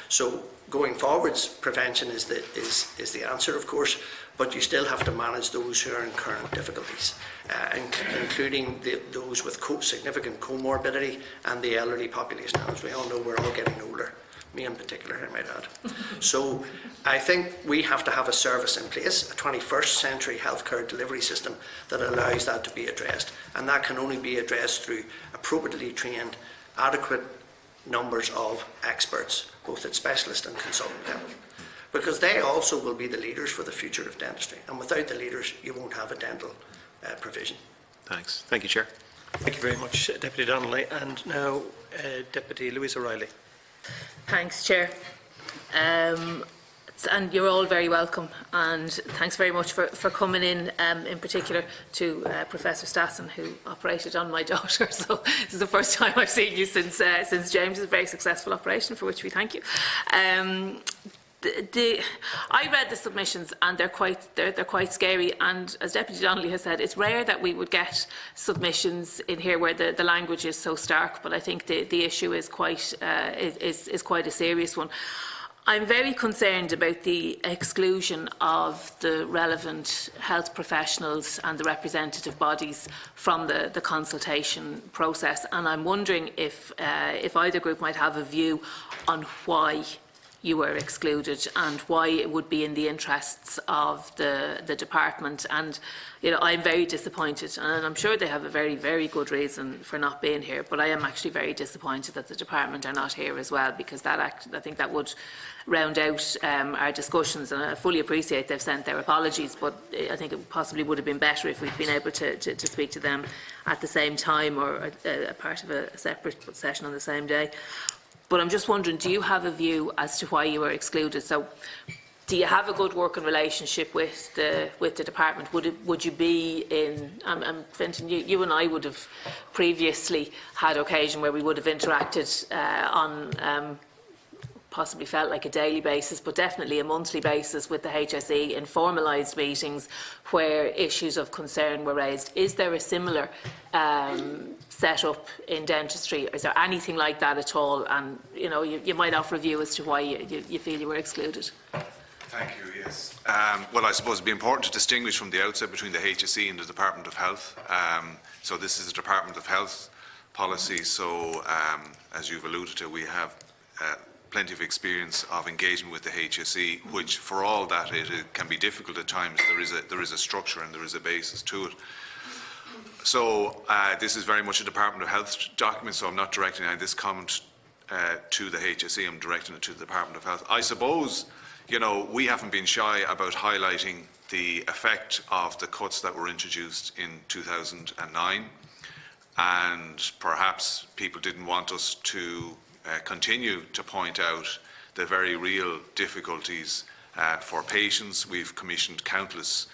So going forwards, prevention is the answer, of course, but you still have to manage those who are in current difficulties, including those with significant comorbidity and the elderly population. As we all know, we're all getting older, me in particular, I might add. So I think we have to have a service in place, a 21st century healthcare delivery system that allows that to be addressed. And that can only be addressed through appropriately trained, adequate numbers of experts, both at specialist and consultant level. Because they also will be the leaders for the future of dentistry. And without the leaders, you won't have a dental provision. Thanks. Thank you, Chair. Thank you very much, Deputy Donnelly. And now, Deputy Louise O'Reilly. Thanks, Chair. And you're all very welcome. And thanks very much for coming in particular to Professor Stassen, who operated on my daughter. So this is the first time I've seen you since James's very successful operation, for which we thank you. I read the submissions and they're quite scary, and as Deputy Donnelly has said, it's rare that we would get submissions in here where the language is so stark, but I think the issue is quite a serious one. I'm very concerned about the exclusion of the relevant health professionals and the representative bodies from the consultation process, and I'm wondering if either group might have a view on why you were excluded and why it would be in the interests of the department. And I'm very disappointed, and I'm sure they have a very, very good reason for not being here, but I am actually very disappointed that the department are not here as well, because I think that would round out our discussions, and I fully appreciate they've sent their apologies, but I think it possibly would have been better if we'd been able to speak to them at the same time, or a part of a separate session on the same day. But I'm just wondering, do you have a view as to why you were excluded? So, do you have a good working relationship with the department? Would you be in? Fintan, you and I would have previously had occasion where we would have interacted on. Possibly felt like a daily basis, but definitely a monthly basis with the HSE in formalised meetings where issues of concern were raised. Is there a similar setup in dentistry? Is there anything like that at all? And you might offer a view as to why you feel you were excluded. Thank you, yes. Well, I suppose it would be important to distinguish from the outset between the HSE and the Department of Health. So this is a Department of Health policy, so as you've alluded to, we have plenty of experience of engagement with the HSE, which, for all that it can be difficult at times, there is a structure and there is a basis to it. So this is very much a Department of Health document, so I'm not directing this comment to the HSE, I'm directing it to the Department of Health. I suppose, we haven't been shy about highlighting the effect of the cuts that were introduced in 2009, and perhaps people didn't want us to continue to point out the very real difficulties for patients. We've commissioned countless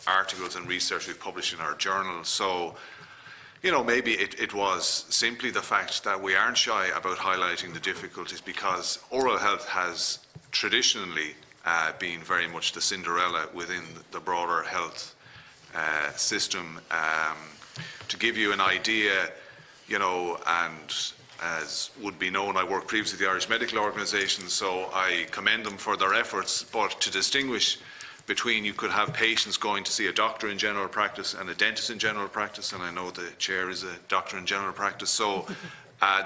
articles and research we've published in our journal. So, you know, maybe it was simply the fact that we aren't shy about highlighting the difficulties, because oral health has traditionally been very much the Cinderella within the broader health system. To give you an idea, you know, and as would be known, I worked previously with the Irish Medical Organisation, so I commend them for their efforts, but to distinguish between, you could have patients going to see a doctor in general practice and a dentist in general practice, and I know the chair is a doctor in general practice, so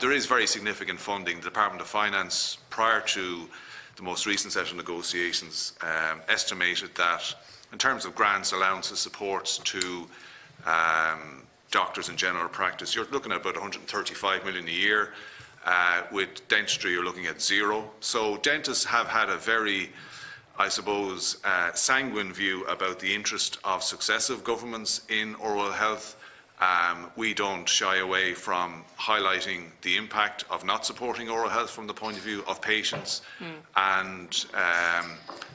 there is very significant funding. The Department of Finance, prior to the most recent set of negotiations, estimated that in terms of grants, allowances, supports to doctors in general practice, you're looking at about 135 million a year. With dentistry, you're looking at zero. So dentists have had a very, I suppose, sanguine view about the interest of successive governments in oral health. We don't shy away from highlighting the impact of not supporting oral health from the point of view of patients. And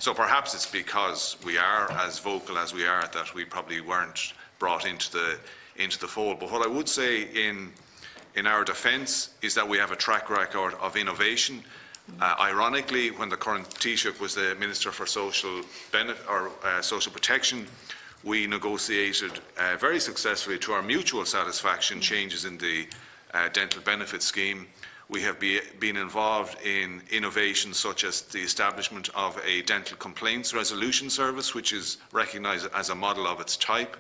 so perhaps it's because we are as vocal as we are that we probably weren't brought into the fold. But what I would say in our defence is that we have a track record of innovation. Ironically, when the current Taoiseach was the Minister for Social Protection, we negotiated very successfully, to our mutual satisfaction, changes in the dental benefit scheme. We have been involved in innovations such as the establishment of a dental complaints resolution service, which is recognised as a model of its type.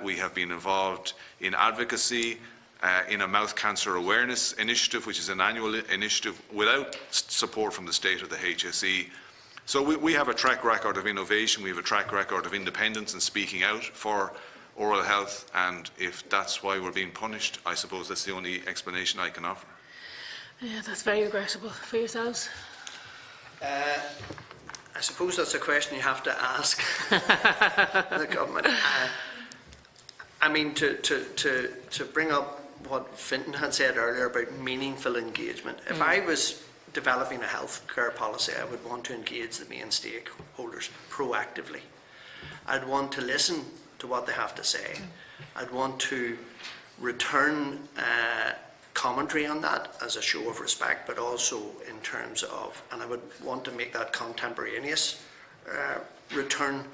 We have been involved in advocacy in a mouth cancer awareness initiative, which is an annual initiative without support from the state or the HSE. So we have a track record of innovation, we have a track record of independence and speaking out for oral health, and if that's why we're being punished, I suppose that's the only explanation I can offer. Yeah, that's very regrettable. For yourselves? I suppose that's a question you have to ask the government. I mean, to bring up what Fintan had said earlier about meaningful engagement. If I was developing a healthcare policy, I would want to engage the main stakeholders proactively. I'd want to listen to what they have to say. I'd want to return commentary on that as a show of respect, but also in terms of, and I would want to make that contemporaneous return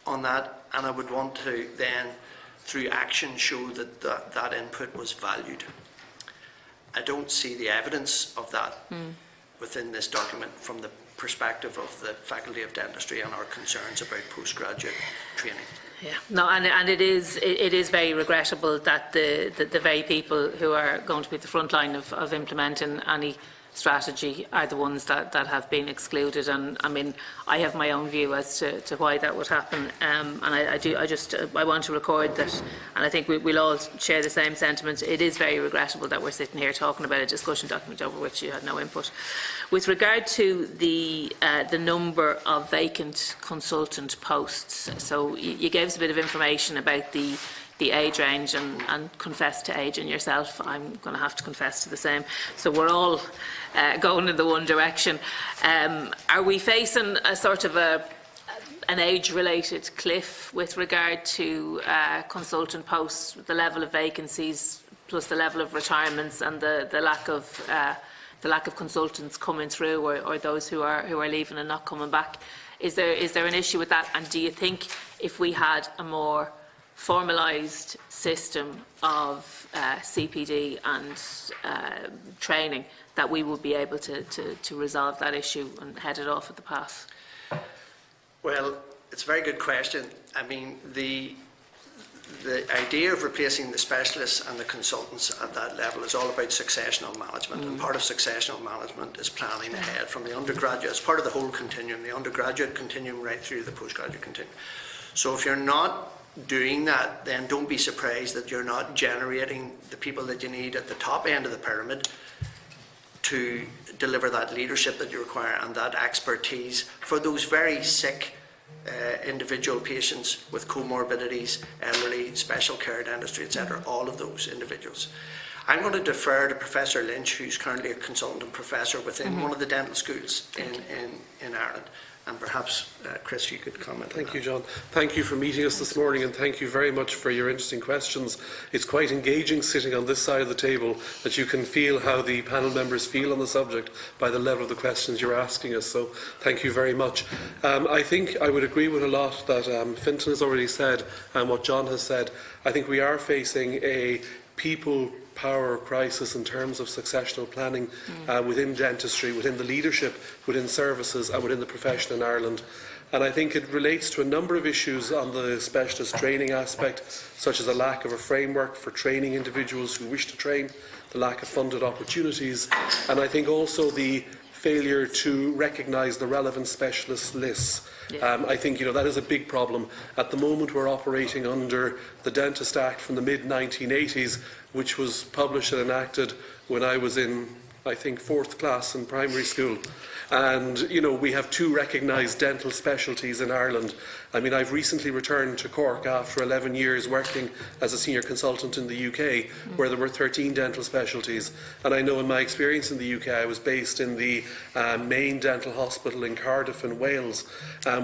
on that, and I would want to then, through action, show that that input was valued. I don't see the evidence of that within this document from the perspective of the Faculty of Dentistry and our concerns about postgraduate training. Yeah, no, and it is very regrettable that the very people who are going to be at the front line of implementing any strategy are the ones that have been excluded. And I mean, I have my own view as to why that would happen, and I want to record that, and I think we'll all share the same sentiment. It is very regrettable that we're sitting here talking about a discussion document over which you had no input. With regard to the number of vacant consultant posts, so you gave us a bit of information about the age range and confess to age, and yourself, I'm going to have to confess to the same. So we're all going in the one direction. Are we facing a sort of an age-related cliff with regard to consultant posts, the level of vacancies plus the level of retirements and the lack of consultants coming through, or those who are leaving and not coming back? Is there an issue with that? And do you think if we had a more formalised system of CPD and training, that we would be able to resolve that issue and head it off at the pass? Well, it's a very good question. I mean, the idea of replacing the specialists and the consultants at that level is all about successional management, and part of successional management is planning ahead from the undergraduate, as part of the whole continuum, the undergraduate continuum right through the postgraduate continuum. So if you're not doing that, then don't be surprised that you're not generating the people that you need at the top end of the pyramid to deliver that leadership that you require and that expertise for those very sick individual patients with comorbidities, elderly, special care dentistry, etc., all of those individuals. I'm going to defer to Professor Lynch, who's currently a consultant professor within one of the dental schools in Ireland. And perhaps, Chris, you could comment. Thank you, John. Thank you for meeting us this morning, and thank you very much for your interesting questions. It's quite engaging sitting on this side of the table that you can feel how the panel members feel on the subject by the level of the questions you're asking us. So thank you very much. I think I would agree with a lot that Fintan has already said and what John has said. I think we are facing a people power crisis in terms of successional planning within dentistry, within the leadership, within services and within the profession in Ireland. And I think it relates to a number of issues on the specialist training aspect, such as a lack of a framework for training individuals who wish to train, the lack of funded opportunities, and I think also the failure to recognise the relevant specialist lists. I think that is a big problem. At the moment we're operating under the Dentist Act from the mid-1980s, which was published and enacted when I was in, I think, 4th class in primary school. And, we have 2 recognised dental specialties in Ireland. I mean, I've recently returned to Cork after 11 years working as a senior consultant in the UK, where there were 13 dental specialties. And I know in my experience in the UK, I was based in the main dental hospital in Cardiff in Wales.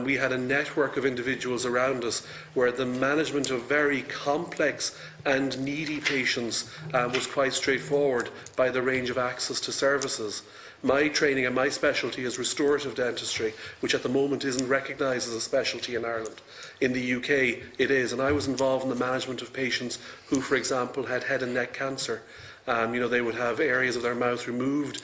We had a network of individuals around us where the management of very complex and needy patients was quite straightforward by the range of access to services. My training and my specialty is restorative dentistry, which at the moment isn't recognised as a specialty in Ireland. In the UK it is, and I was involved in the management of patients who, for example, had head and neck cancer. They would have areas of their mouth removed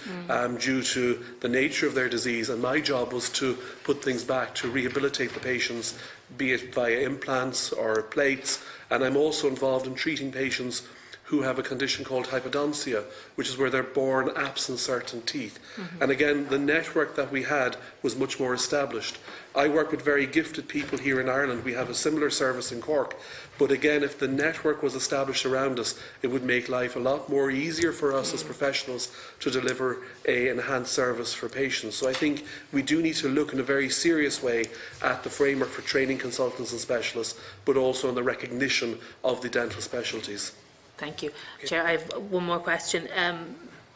due to the nature of their disease, and my job was to put things back, to rehabilitate the patients, be it via implants or plates. And I'm also involved in treating patients who have a condition called hypodontia, which is where they're born absent certain teeth. And again, the network that we had was much more established. I work with very gifted people here in Ireland. We have a similar service in Cork. But again, if the network was established around us, it would make life a lot more easier for us as professionals to deliver an enhanced service for patients. So I think we do need to look in a very serious way at the framework for training consultants and specialists, but also on the recognition of the dental specialties. Thank you. Chair, I have one more question.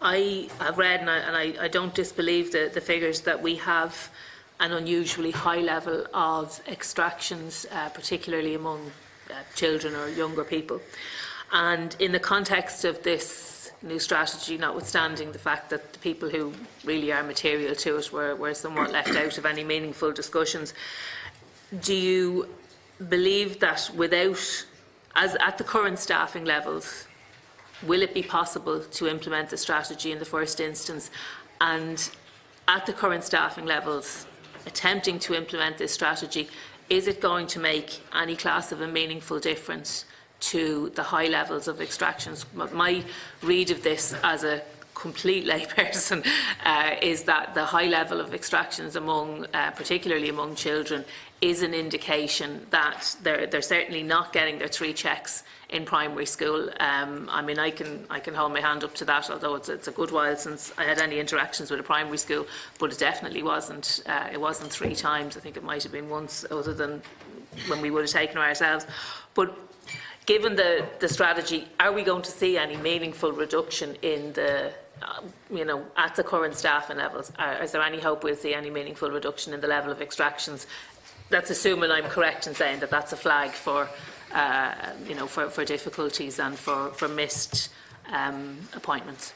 I have read, and I don't disbelieve the figures, that we have an unusually high level of extractions, particularly among children or younger people. And in the context of this new strategy, notwithstanding the fact that the people who really are material to it were somewhat left out of any meaningful discussions, do you believe that at the current staffing levels, will it be possible to implement the strategy in the first instance? And at the current staffing levels, attempting to implement this strategy, is it going to make any class of a meaningful difference to the high levels of extractions? My read of this as a complete layperson is that the high level of extractions particularly among children, is an indication that they're certainly not getting their 3 checks in primary school. I mean, I can hold my hand up to that, although it's a good while since I had any interactions with a primary school, but it definitely wasn't. It wasn't 3 times. I think it might have been once, other than when we would have taken it ourselves. But given the strategy, are we going to see any meaningful reduction in the at the current staffing levels? Is there any hope we'll see any meaningful reduction in the level of extractions? That's assuming I'm correct in saying that that's a flag for, for difficulties and for missed appointments.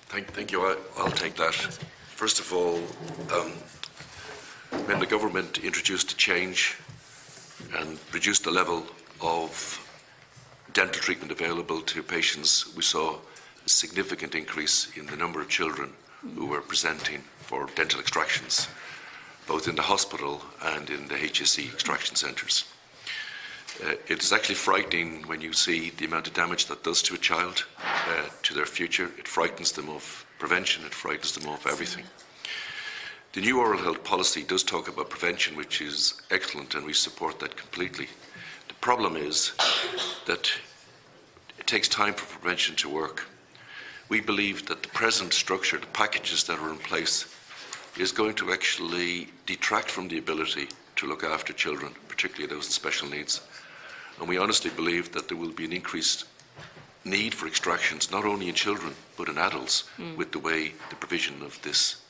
Thank you. I'll take that. First of all, when the government introduced a change and reduced the level of dental treatment available to patients, we saw a significant increase in the number of children who were presenting for dental extractions, both in the hospital and in the HSE extraction centres. It is actually frightening when you see the amount of damage that does to a child, to their future. It frightens them of prevention, it frightens them of everything. The new oral health policy does talk about prevention, which is excellent, and we support that completely. The problem is that it takes time for prevention to work. We believe that the present structure, the packages that are in place, is going to actually detract from the ability to look after children, particularly those with special needs. And we honestly believe that there will be an increased need for extractions, not only in children, but in adults, with the way the provision of this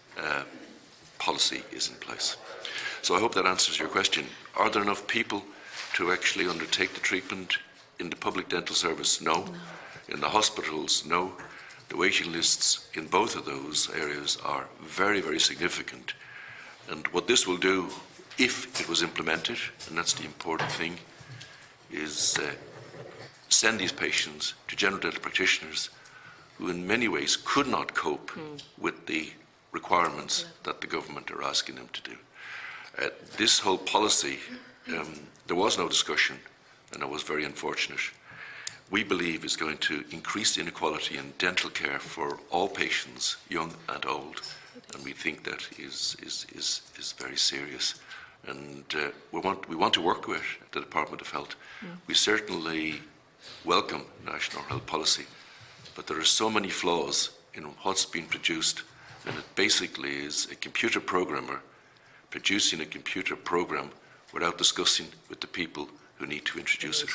policy is in place. So I hope that answers your question. Are there enough people to actually undertake the treatment in the public dental service? No. In the hospitals? No. The waiting lists in both of those areas are very, very significant. And what this will do, if it was implemented, and that's the important thing, is send these patients to general dental practitioners who in many ways could not cope with the requirements that the government are asking them to do. This whole policy, there was no discussion, and it was very unfortunate. We believe is going to increase inequality in dental care for all patients, young and old, and we think that is very serious. And we want to work with the Department of Health. We certainly welcome national health policy, but there are so many flaws in what's been produced, and it basically is a computer programmer producing a computer program without discussing with the people who need to introduce it.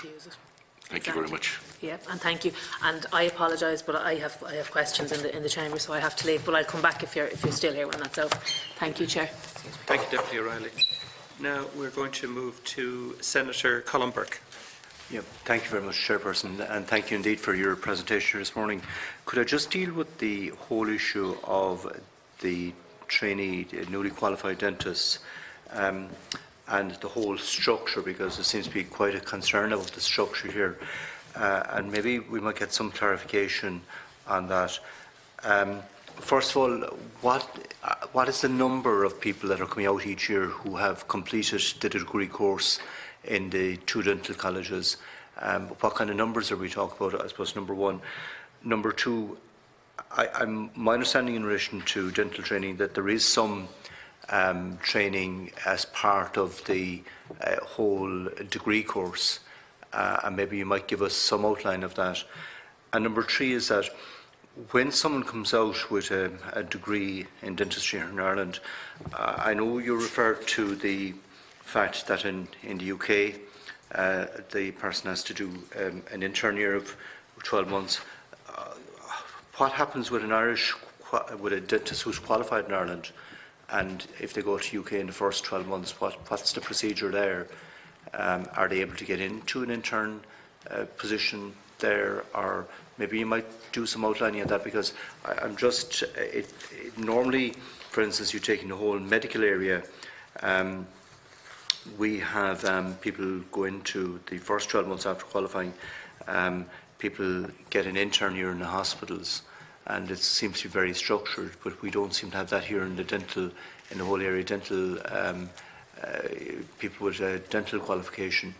Thank you very much. Yeah, and thank you. And I apologise, but I have questions in the chamber, so I have to leave. But I'll come back if you're still here when that's over. Thank you, Chair. Thank you, Deputy O'Reilly. Now we're going to move to Senator Colm Burke. Yeah, thank you very much, Chairperson, and thank you indeed for your presentation this morning. Could I just deal with the whole issue of the trainee, newly qualified dentists, and the whole structure, because there seems to be quite a concern about the structure here, and maybe we might get some clarification on that. First of all, what is the number of people that are coming out each year who have completed the degree course in the two dental colleges? What kind of numbers are we talking about, I suppose, number one? Number two, my understanding in relation to dental training that there is some training as part of the whole degree course, and maybe you might give us some outline of that. And number three is that when someone comes out with a degree in dentistry here in Ireland, I know you referred to the fact that in the UK the person has to do an intern year of 12 months. What happens with a dentist who's qualified in Ireland, and if they go to UK in the first 12 months, what's the procedure there? Are they able to get into an intern position there, or maybe you might do some outlining of that, because I'm just, normally, for instance, you're taking the whole medical area, we have people go into the first 12 months after qualifying, people get an intern year in the hospitals, and it seems to be very structured, but we don't seem to have that here in the dental, in the whole area, dental, people with a dental qualification.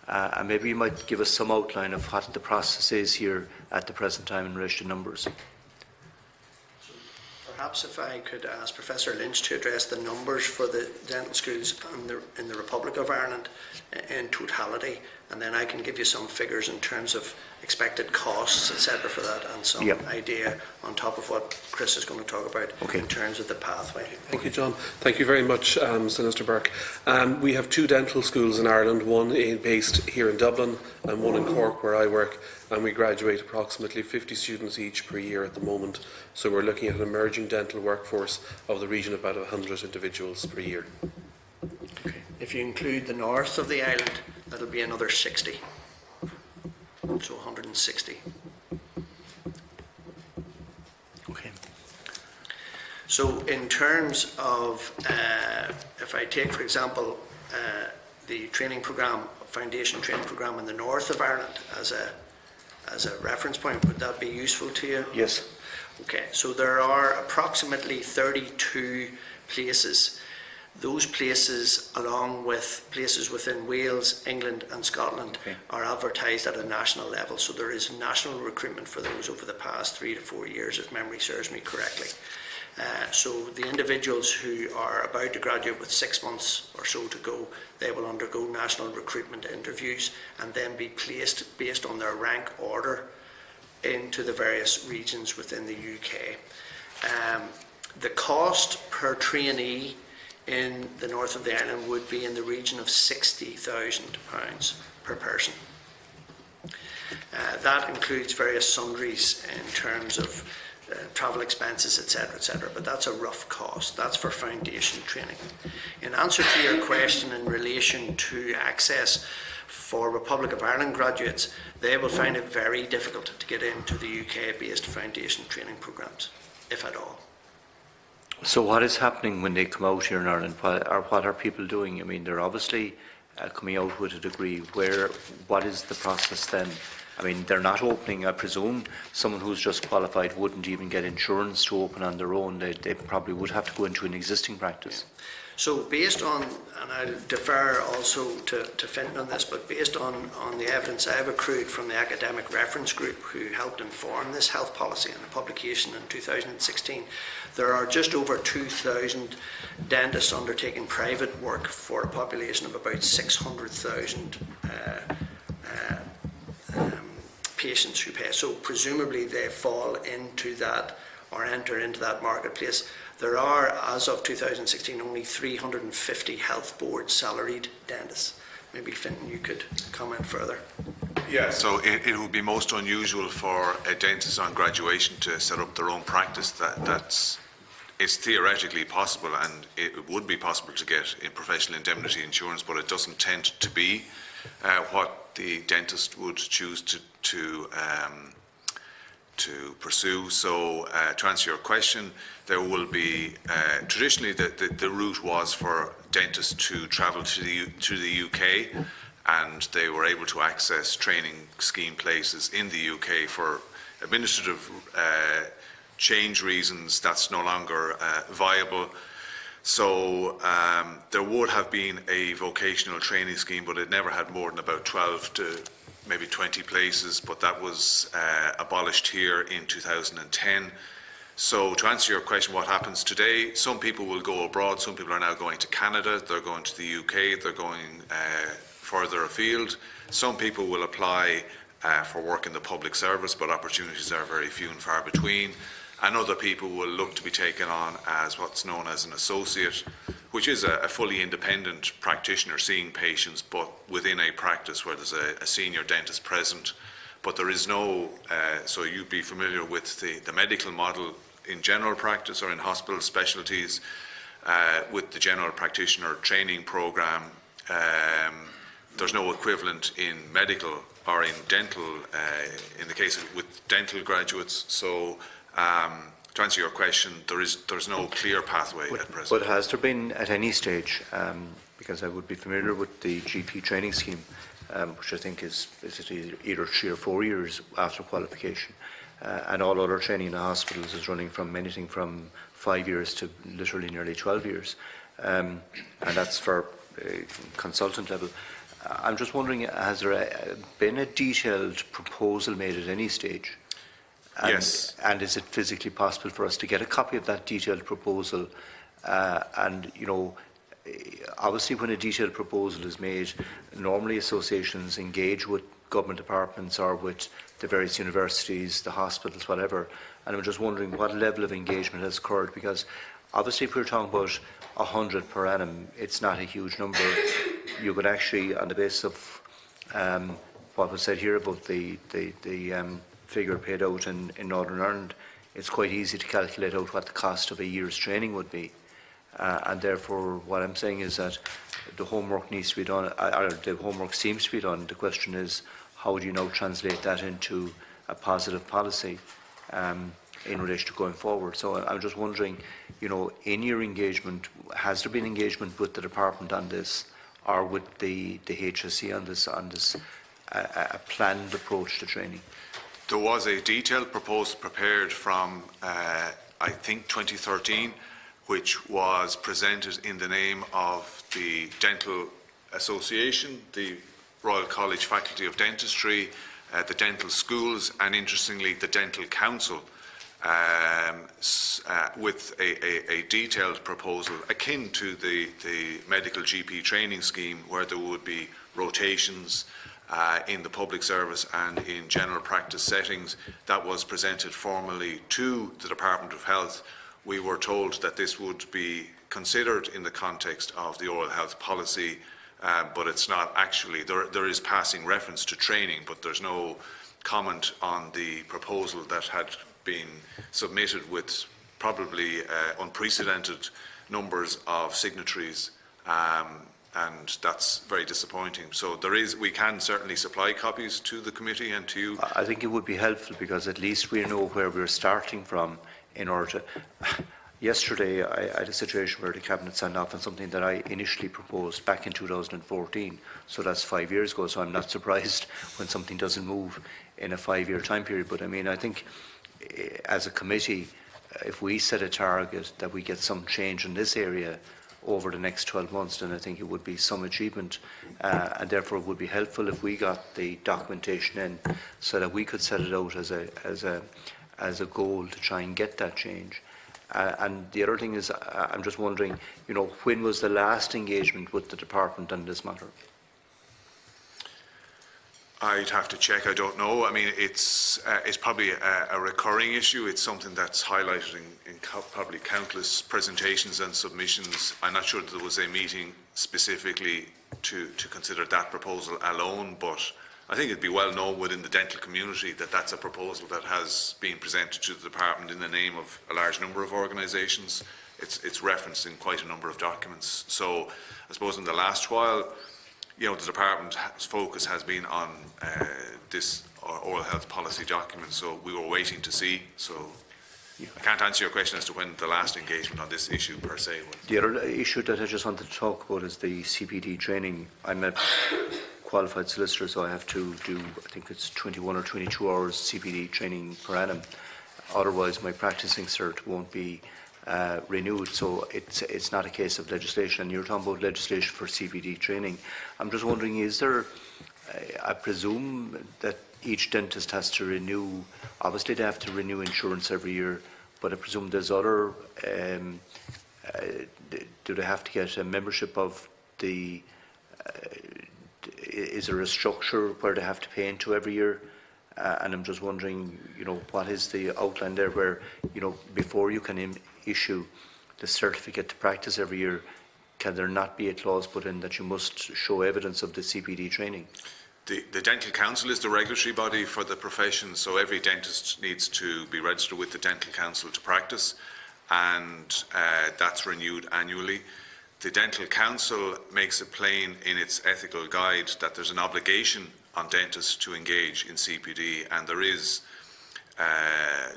And maybe you might give us some outline of what the process is here at the present time in relation to numbers. Perhaps if I could ask Professor Lynch to address the numbers for the dental schools in the Republic of Ireland in totality, and then I can give you some figures in terms of expected costs, etc., for that, and some idea on top of what Chris is going to talk about in terms of the pathway. Thank you, John. Thank you very much, Senator Burke. We have two dental schools in Ireland, one based here in Dublin and one in Cork, where I work, and we graduate approximately 50 students each per year at the moment. So we're looking at an emerging dental workforce of the region of about 100 individuals per year. If you include the north of the island, that'll be another 60. So 160. Okay. So in terms of, if I take, for example, the training programme, foundation training programme in the north of Ireland as a reference point, would that be useful to you? Yes. Okay, so there are approximately 32 places. Those places, along with places within Wales, England and Scotland, are advertised at a national level. So there is national recruitment for those over the past 3 to 4 years, if memory serves me correctly. So the individuals who are about to graduate with 6 months or so to go, they will undergo national recruitment interviews and then be placed based on their rank order into the various regions within the UK. The cost per trainee in the north of the island would be in the region of £60,000 per person. That includes various sundries in terms of travel expenses, etc., but that's a rough cost. That's for foundation training. In answer to your question in relation to access for Republic of Ireland graduates, they will find it very difficult to get into the UK-based foundation training programmes, if at all. So what is happening when they come out here in Ireland? What are people doing? I mean, they're obviously coming out with a degree. What is the process then? I mean, they're not opening, I presume, someone who's just qualified wouldn't even get insurance to open on their own. They probably would have to go into an existing practice. So based on, and I'll defer also to Fintan on this, but based on the evidence I've accrued from the academic reference group who helped inform this health policy and the publication in 2016, there are just over 2,000 dentists undertaking private work for a population of about 600,000 patients who pay. So presumably they fall into that or enter into that marketplace. There are, as of 2016, only 350 health board salaried dentists. Maybe Fintan, you could comment further. Yeah, so it would be most unusual for a dentist on graduation to set up their own practice. It's theoretically possible, and it would be possible to get in professional indemnity insurance, but it doesn't tend to be what the dentist would choose to pursue. So to answer your question, there will be traditionally the route was for dentists to travel to the UK, and they were able to access training scheme places in the UK. For administrative change reasons, that's no longer viable. So there would have been a vocational training scheme, but it never had more than about 12 to maybe 20 places, but that was abolished here in 2010. So to answer your question, what happens today, some people will go abroad, some people are now going to Canada, they're going to the UK, they're going further afield. Some people will apply for work in the public service, but opportunities are very few and far between. And other people will look to be taken on as what's known as an associate, which is a fully independent practitioner seeing patients, but within a practice where there's a senior dentist present. But there is no, so you'd be familiar with the medical model in general practice or in hospital specialties with the general practitioner training program. There's no equivalent in medical or in dental, in the case of with dental graduates. So to answer your question, there's no clear pathway at present. But has there been at any stage, because I would be familiar with the GP training scheme, which I think is either 3 or 4 years after qualification, and all other training in the hospitals is running from anything from 5 years to literally nearly 12 years, and that's for consultant level. I'm just wondering, has there been a detailed proposal made at any stage? And, yes. And is it physically possible for us to get a copy of that detailed proposal? And, you know, obviously when a detailed proposal is made, normally associations engage with government departments or with the various universities, the hospitals, whatever. And I'm just wondering what level of engagement has occurred, because obviously if we're talking about 100 per annum, it's not a huge number. You could actually, on the basis of what was said here about the figure paid out in Northern Ireland, it's quite easy to calculate out what the cost of a year's training would be. And therefore, what I'm saying is that the homework needs to be done, or the homework seems to be done. The question is, how do you now translate that into a positive policy in relation to going forward? So I'm just wondering, you know, in your engagement, has there been engagement with the department on this, or with the HSE on this a planned approach to training? There was a detailed proposal prepared from, I think, 2013, which was presented in the name of the Dental Association, the Royal College Faculty of Dentistry, the dental schools, and interestingly, the Dental Council, with a detailed proposal akin to the medical GP training scheme, where there would be rotations in the public service and in general practice settings. That was presented formally to the Department of Health. We were told that this would be considered in the context of the oral health policy, but it's not actually. There is passing reference to training, but there's no comment on the proposal that had been submitted with probably unprecedented numbers of signatories, and that's very disappointing. So we can certainly supply copies to the committee and to you. I think it would be helpful, because at least we know where we're starting from in order to... Yesterday, I had a situation where the Cabinet signed off on something that I initially proposed back in 2014, so that's 5 years ago, so I'm not surprised when something doesn't move in a 5-year time period. But I mean, I think as a committee, if we set a target that we get some change in this area over the next 12 months, then I think it would be some achievement, and therefore it would be helpful if we got the documentation in so that we could set it out as a goal to try and get that change. And the other thing is, I'm just wondering, when was the last engagement with the department on this matter? I'd have to check. I don't know. I mean, it's probably a recurring issue. It's something that's highlighted in probably countless presentations and submissions. I'm not sure that there was a meeting specifically to consider that proposal alone, but I think it'd be well known within the dental community that that's a proposal that has been presented to the department in the name of a large number of organisations. It's referenced in quite a number of documents. So I suppose in the last while, the department's focus has been on this oral health policy document, so we were waiting to see. So I can't answer your question as to when the last engagement on this issue per se was. The other issue that I just wanted to talk about is the CPD training. I'm a qualified solicitor, so I have to do, I think it's 21 or 22 hours CPD training per annum. Otherwise, my practicing cert won't be renewed, so it's not a case of legislation. And you're talking about legislation for CPD training. I'm just wondering, is there, I presume that each dentist has to renew, obviously they have to renew insurance every year, but I presume there's other, do they have to get a membership of the, is there a structure where they have to pay into every year? And I'm just wondering, what is the outline there where, before you can issue the certificate to practice every year, can there not be a clause put in that you must show evidence of the CPD training? The Dental Council is the regulatory body for the profession, so every dentist needs to be registered with the Dental Council to practice, and that's renewed annually. The Dental Council makes it plain in its ethical guide that there's an obligation on dentists to engage in CPD, and there is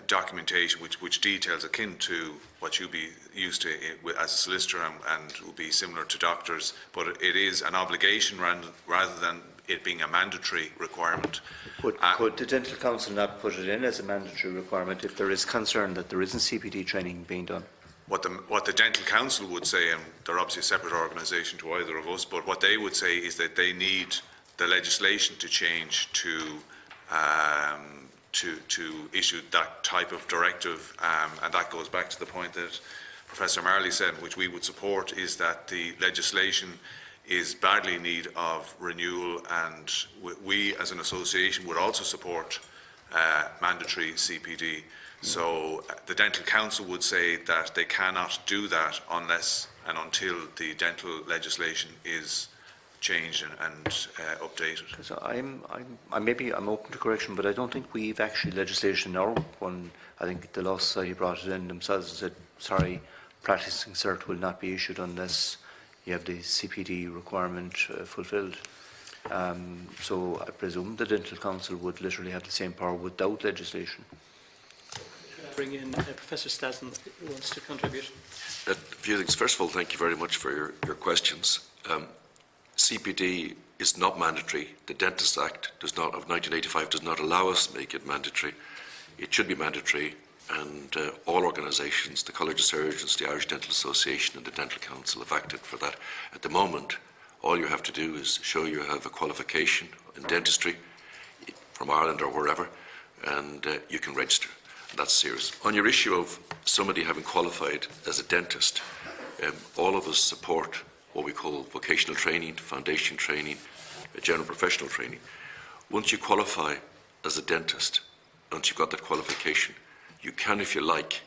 documentation which details akin to what you'll be used to as a solicitor and will be similar to doctors, but it is an obligation rather than it being a mandatory requirement. Could the Dental Council not put it in as a mandatory requirement if there is concern that there isn't CPD training being done? What the Dental Council would say, and they're obviously a separate organisation to either of us, but what they would say is that they need the legislation to change to issue that type of directive, and that goes back to the point that Professor Marley said, which we would support, is that the legislation is badly in need of renewal, and we as an association would also support mandatory CPD. So the Dental Council would say that they cannot do that unless and until the dental legislation is changed and updated. So I'm open to correction, but I don't think we've actually legislation now. I think the Law Society brought it in themselves and said, sorry, practicing cert will not be issued unless you have the CPD requirement fulfilled. So I presume the Dental Council would literally have the same power without legislation. Bring in Professor Stasson, who wants to contribute. A few things. First of all, thank you very much for your questions. CPD is not mandatory. The Dentist Act of 1985 does not allow us to make it mandatory. It should be mandatory, and all organisations, the College of Surgeons, the Irish Dental Association and the Dental Council have acted for that. At the moment, all you have to do is show you have a qualification in dentistry from Ireland or wherever, and you can register. That's serious. On your issue of somebody having qualified as a dentist, all of us support what we call vocational training, foundation training, general professional training. Once you qualify as a dentist, once you've got that qualification, you can, if you like,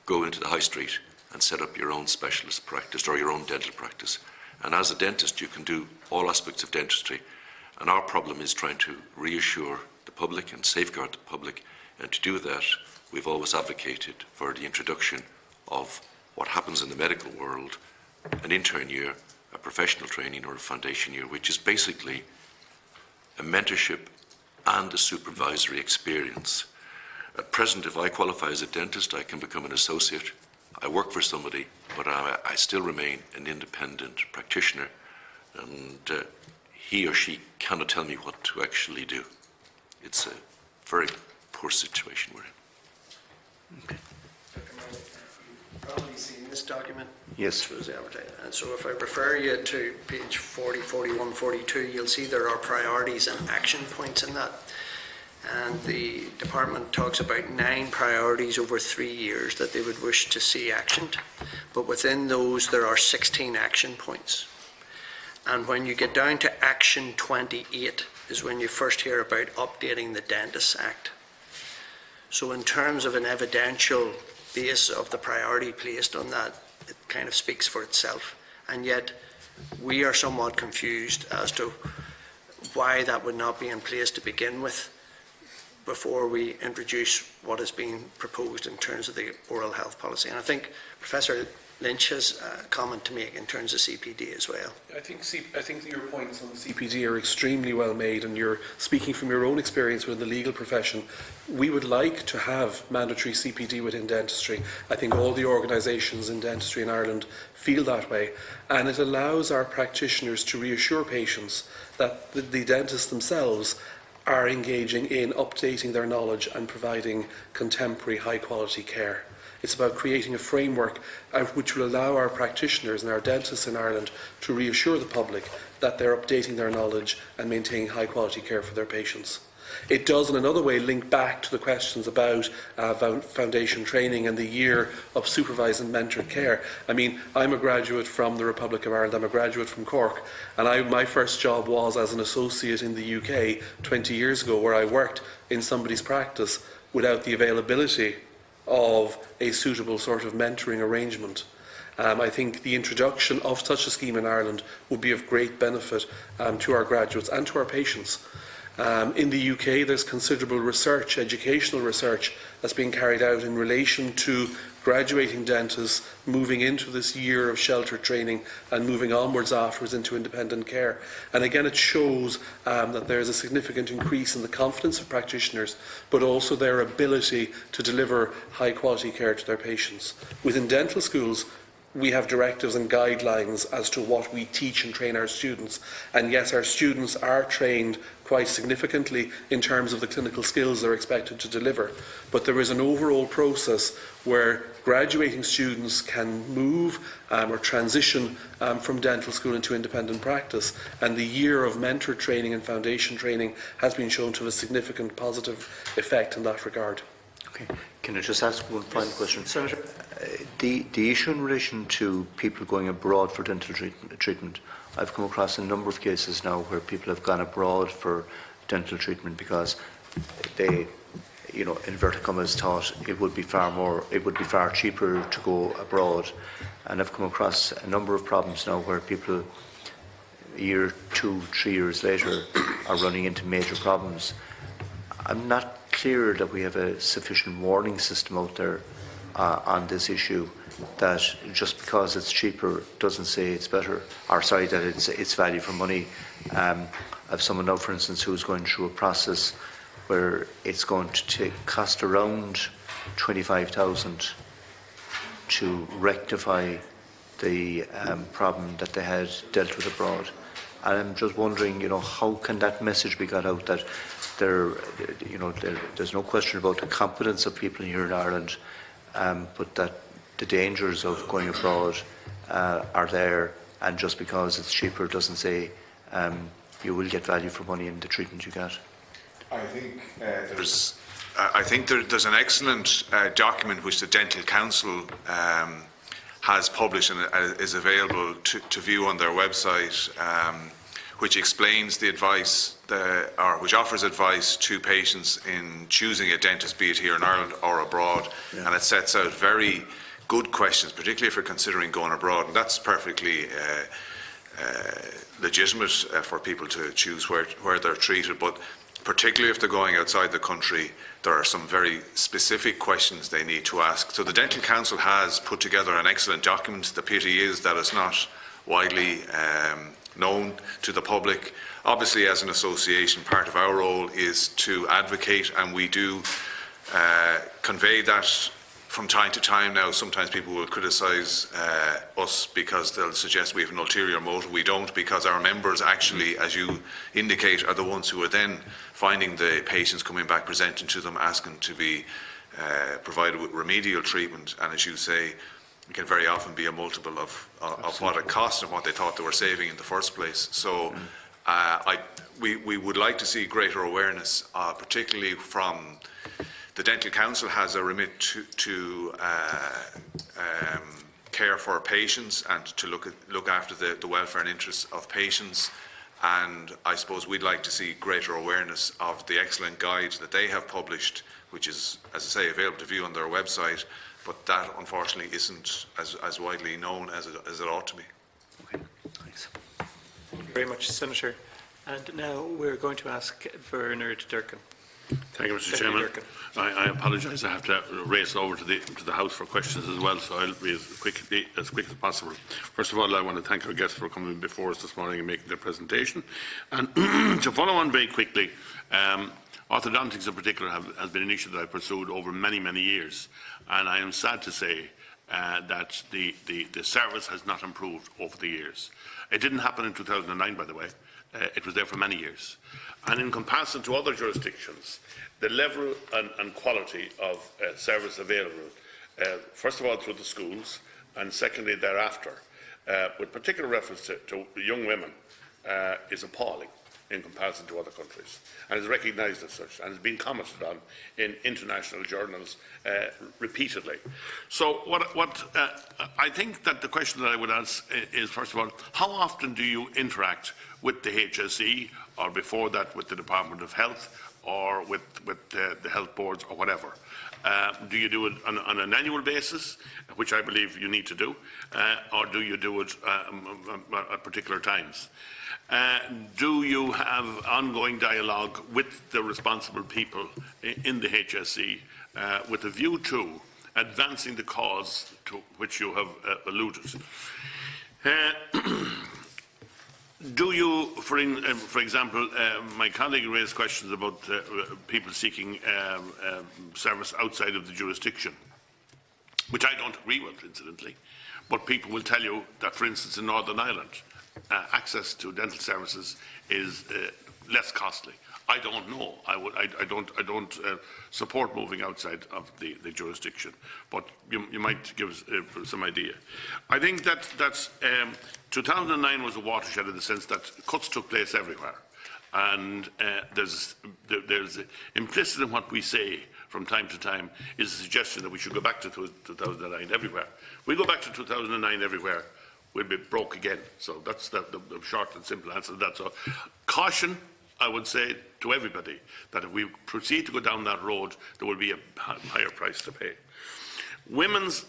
go into the high street and set up your own specialist practice or your own dental practice. And as a dentist, you can do all aspects of dentistry. And our problem is trying to reassure the public and safeguard the public. And to do that, we've always advocated for the introduction of what happens in the medical world, an intern year, a professional training or a foundation year, which is basically a mentorship and a supervisory experience. At present, if I qualify as a dentist, I can become an associate. I work for somebody, but I still remain an independent practitioner, and he or she cannot tell me what to actually do. It's a very poor situation we're in. Okay. You've probably seen this document. Yes. Which was advertised. And so if I refer you to page 40, 41, 42, you'll see there are priorities and action points in that. And the department talks about 9 priorities over 3 years that they would wish to see actioned. But within those, there are 16 action points. And when you get down to action 28 is when you first hear about updating the Dentists Act. So in terms of an evidential base of the priority placed on that, it kind of speaks for itself. And yet we are somewhat confused as to why that would not be in place to begin with before we introduce what is being proposed in terms of the oral health policy. And I think Professor Lynch has a comment to make in terms of CPD as well. I think your points on the CPD are extremely well made, and you're speaking from your own experience within the legal profession. We would like to have mandatory CPD within dentistry. I think all the organisations in dentistry in Ireland feel that way, and it allows our practitioners to reassure patients that the dentists themselves are engaging in updating their knowledge and providing contemporary high-quality care. It's about creating a framework which will allow our practitioners and our dentists in Ireland to reassure the public that they're updating their knowledge and maintaining high-quality care for their patients. It does, in another way, link back to the questions about foundation training and the year of supervised and mentored care. I mean, I'm a graduate from the Republic of Ireland, I'm a graduate from Cork, and my first job was as an associate in the UK 20 years ago, where I worked in somebody's practice without the availability of a suitable sort of mentoring arrangement. I think the introduction of such a scheme in Ireland would be of great benefit to our graduates and to our patients. In the UK, there's considerable research, educational research, that's being carried out in relation to graduating dentists moving into this year of sheltered training and moving onwards afterwards into independent care. And again, it shows that there's a significant increase in the confidence of practitioners, but also their ability to deliver high quality care to their patients. Within dental schools, we have directives and guidelines as to what we teach and train our students. And yes, our students are trained quite significantly in terms of the clinical skills they're expected to deliver. But there is an overall process where graduating students can move or transition from dental school into independent practice. And the year of mentor training and foundation training has been shown to have a significant positive effect in that regard. Okay. Can I just ask one final question? Senator. The issue in relation to people going abroad for dental treatment, I've come across a number of cases now where people have gone abroad for dental treatment because they, you know, inverted commas, thought it would be far cheaper to go abroad. And I've come across a number of problems now where people, a year, 2, 3 years later, are running into major problems. I'm not clear that we have a sufficient warning system out there on this issue, that just because it's cheaper doesn't say it's better, or sorry, that it's value for money. I have someone now, for instance, who's going through a process where it's going to cost around 25,000 to rectify the problem that they had dealt with abroad. And I'm just wondering, you know, how can that message be got out that there's no question about the competence of people here in Ireland, but that the dangers of going abroad are there, and just because it's cheaper doesn't say you will get value for money in the treatment you get. I think there's an excellent document which the Dental Council has published and is available to view on their website, which explains the advice, or which offers advice to patients in choosing a dentist, be it here in Ireland or abroad. Yeah. And it sets out very good questions, particularly if you're considering going abroad. And that's perfectly legitimate for people to choose where they're treated. But particularly if they're going outside the country, there are some very specific questions they need to ask. So the Dental Council has put together an excellent document. The pity is that it's not widely known to the public. Obviously, as an association, part of our role is to advocate, and we do convey that from time to time. Now, sometimes people will criticise us because they'll suggest we have an ulterior motive. We don't, because our members actually, as you indicate, are the ones who are then finding the patients coming back, presenting to them, asking to be provided with remedial treatment. And as you say, it can very often be a multiple of what it cost and what they thought they were saving in the first place. So we would like to see greater awareness, particularly from the Dental Council has a remit to care for patients and to look after the welfare and interests of patients. And I suppose we'd like to see greater awareness of the excellent guide that they have published, which is, as I say, available to view on their website. But that, unfortunately, isn't as widely known as it ought to be. Okay, thanks. Thank you very much, Senator. And now we're going to ask Bernard Durkan. Thank you, Mr. Chairman. I apologise. I have to race over to the House for questions as well, so I'll be as quick as possible. First of all, I want to thank our guests for coming before us this morning and making their presentation. And to follow on very quickly, orthodontics in particular has been an issue that I've pursued over many, many years, and I am sad to say that the service has not improved over the years. It didn't happen in 2009, by the way. It was there for many years. And in comparison to other jurisdictions, the level and quality of service available, first of all through the schools, and secondly thereafter, with particular reference to young women, is appalling in comparison to other countries, and is recognised as such, and has been commented on in international journals repeatedly. So what I think that the question that I would ask is, first of all, how often do you interact with the HSE, or before that with the Department of Health, or with the health boards, or whatever? Do you do it on an annual basis, which I believe you need to do, or do you do it at particular times? Do you have ongoing dialogue with the responsible people in the HSE with a view to advancing the cause to which you have alluded? Do you, for example, my colleague raised questions about people seeking service outside of the jurisdiction, which I don't agree with, incidentally, but people will tell you that, for instance, in Northern Ireland, access to dental services is less costly. I don't know. I don't support moving outside of the jurisdiction, but you might give us some idea. I think that 2009 was a watershed in the sense that cuts took place everywhere, and there's implicit in what we say from time to time is a suggestion that we should go back to 2009 everywhere. We go back to 2009 everywhere, we'll be broke again. So that's the short and simple answer to that. So caution, I would say to everybody, that if we proceed to go down that road, there will be a higher price to pay. Women's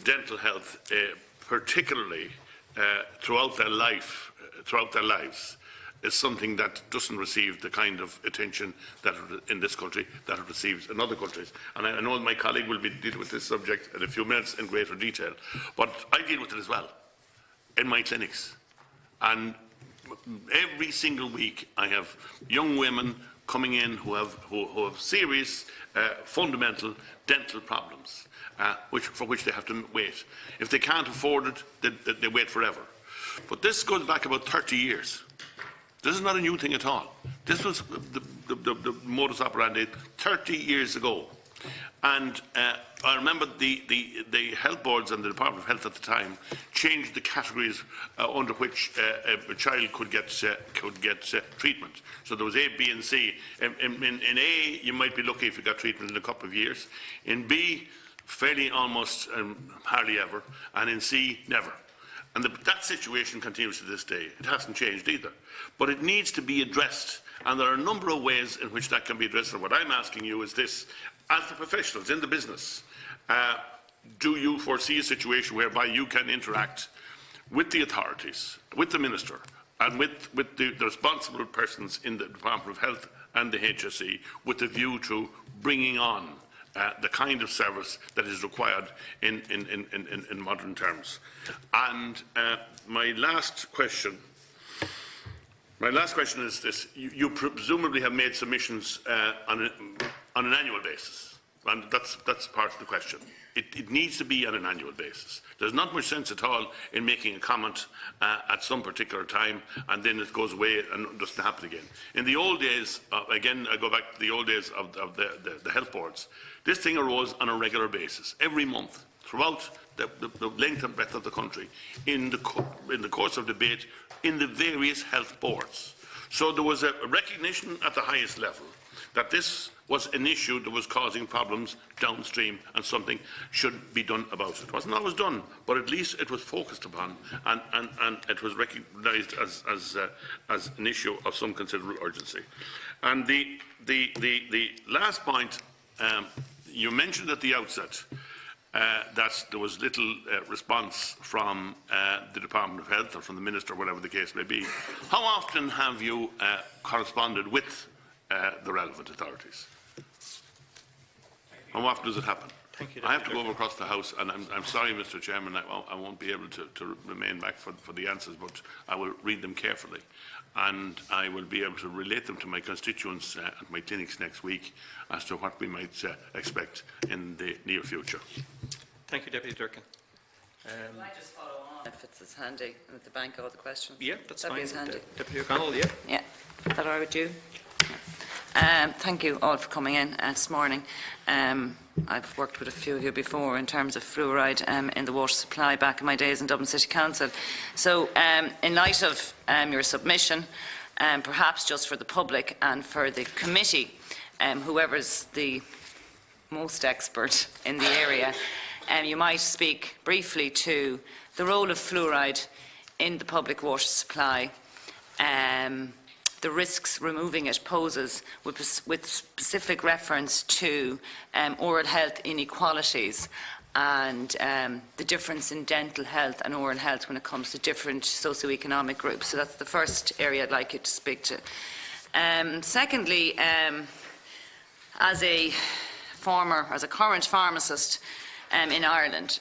dental health, particularly throughout their lives, is something that doesn't receive the kind of attention that in this country that it receives in other countries. And I know my colleague will be dealing with this subject in a few minutes in greater detail, but I deal with it as well in my clinics. And every single week I have young women coming in who have serious fundamental dental problems, for which they have to wait. If they can't afford it, they wait forever. But this goes back about 30 years. This is not a new thing at all. This was the modus operandi 30 years ago. And I remember the health boards and the Department of Health at the time changed the categories under which a child could get treatment. So there was A, B and C. In A, you might be lucky if you got treatment in a couple of years. In B, fairly almost hardly ever. And in C, never. And that situation continues to this day. It hasn't changed either. But it needs to be addressed. And there are a number of ways in which that can be addressed. And what I'm asking you is this: as the professionals in the business, do you foresee a situation whereby you can interact with the authorities, with the Minister, and with the responsible persons in the Department of Health and the HSE, with a view to bringing on the kind of service that is required in modern terms. And my last question is this: you presumably have made submissions on an annual basis, and that's part of the question. It needs to be on an annual basis. There's not much sense at all in making a comment at some particular time and then it goes away and doesn't happen again. In the old days, again, I go back to the old days of the health boards, this thing arose on a regular basis, every month, throughout the length and breadth of the country, in the course of debate in the various health boards. So there was a recognition at the highest level that this was an issue that was causing problems downstream and something should be done about it. It wasn't always done, but at least it was focused upon and it was recognised as an issue of some considerable urgency. And the last point, you mentioned at the outset that there was little response from the Department of Health or from the Minister, whatever the case may be. How often have you corresponded with the relevant authorities? How often does it happen? I have to go over across the House, and I'm sorry, Mr. Chairman, I won't be able to remain back for the answers, but I will read them carefully, and I will be able to relate them to my constituents at my clinics next week as to what we might expect in the near future. Thank you, Deputy Durkan. Can I just follow on if it's handy at the bank all the questions? Yeah, that's That'd fine. Handy. Deputy O'Connell, yeah. Yeah, is that all right with you? Thank you all for coming in this morning. I've worked with a few of you before in terms of fluoride in the water supply back in my days in Dublin City Council. So in light of your submission, perhaps just for the public and for the committee, whoever's the most expert in the area, you might speak briefly to the role of fluoride in the public water supply, the risks removing it poses with specific reference to oral health inequalities and the difference in dental health and oral health when it comes to different socioeconomic groups. So that's the first area I'd like you to speak to. Secondly, as a current pharmacist in Ireland,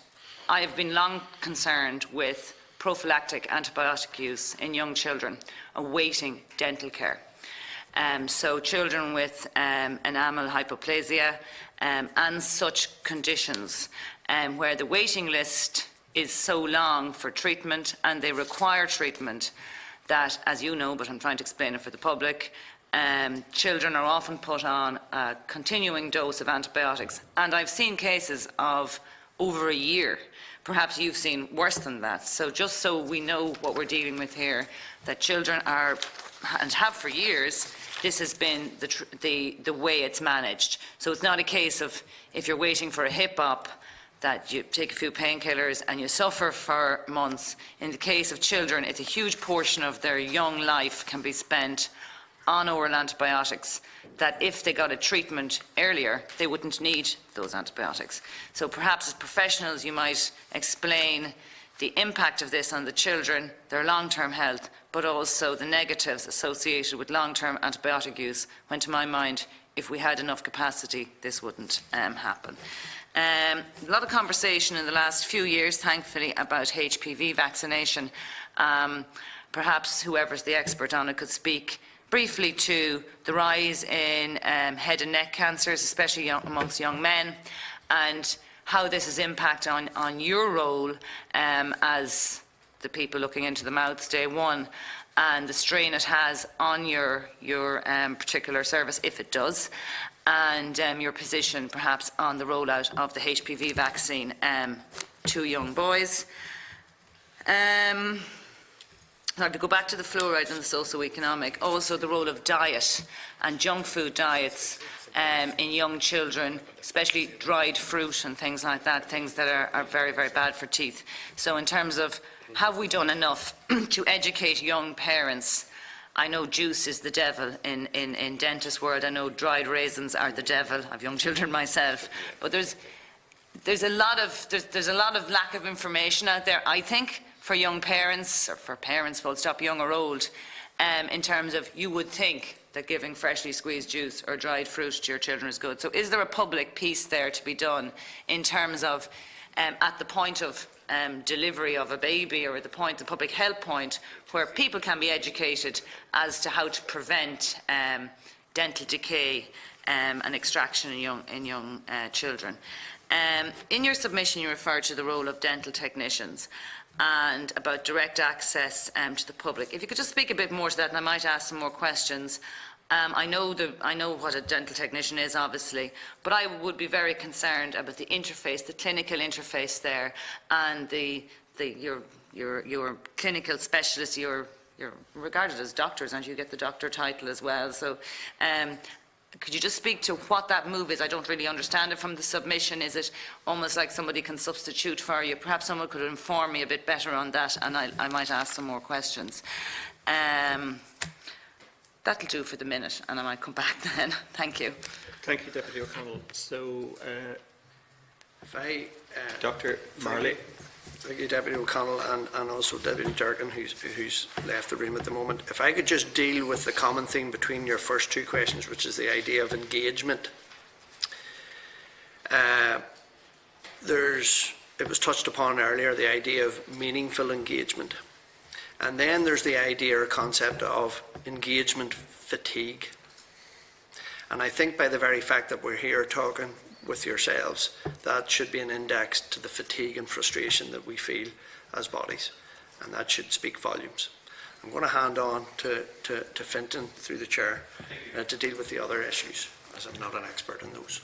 I have been long concerned with prophylactic antibiotic use in young children awaiting dental care. So children with enamel hypoplasia and such conditions where the waiting list is so long for treatment and they require treatment that, as you know, but I'm trying to explain it for the public, children are often put on a continuing dose of antibiotics. And I've seen cases of over a year. Perhaps you've seen worse than that. So just so we know what we're dealing with here, that children are, and have for years, this has been the way it's managed. So it's not a case of if you're waiting for a hip op that you take a few painkillers and you suffer for months. In the case of children, it's a huge portion of their young life can be spent on oral antibiotics, that if they got a treatment earlier, they wouldn't need those antibiotics. So perhaps as professionals you might explain the impact of this on the children, their long-term health, but also the negatives associated with long-term antibiotic use, when to my mind, if we had enough capacity, this wouldn't happen. A lot of conversation in the last few years, thankfully, about HPV vaccination. Perhaps whoever's the expert on it could speak briefly to the rise in head and neck cancers, especially amongst young men, and how this has impact on your role as the people looking into the mouths day one, and the strain it has on your particular service, if it does, and your position perhaps on the rollout of the HPV vaccine to young boys. Now, to go back to the fluoride and the socio-economic, also the role of diet and junk food diets in young children, especially dried fruit and things like that, things that are very, very bad for teeth. So in terms of, have we done enough to educate young parents? I know juice is the devil in dentist world. I know dried raisins are the devil. I have young children myself. But there's a lot of lack of information out there, I think, for young parents, or for parents full stop, young or old, in terms of you would think that giving freshly squeezed juice or dried fruit to your children is good. So is there a public piece there to be done in terms of at the point of delivery of a baby, or at the public health point, where people can be educated as to how to prevent dental decay and extraction in young children? In your submission, you referred to the role of dental technicians and about direct access to the public. If you could just speak a bit more to that, and I might ask some more questions. I know what a dental technician is, obviously, but I would be very concerned about the interface, the clinical interface there, and your clinical specialists. You're regarded as doctors, and you get the doctor title as well. So, could you just speak to what that move is? I don't really understand it from the submission. Is it almost like somebody can substitute for you? Perhaps someone could inform me a bit better on that, and I might ask some more questions. That'll do for the minute, and I might come back then. Thank you. Thank you, Deputy O'Connell. So, If I, Dr. Marley. Thank you, Deputy O'Connell, and also Deputy Durkan, who's left the room at the moment. If I could just deal with the common theme between your first two questions, which is the idea of engagement. It was touched upon earlier, the idea of meaningful engagement. And then there's the idea or concept of engagement fatigue. And I think by the very fact that we're here talking with yourselves, that should be an index to the fatigue and frustration that we feel as bodies. And that should speak volumes. I'm going to hand on to Fintan through the chair to deal with the other issues, as I'm not an expert in those.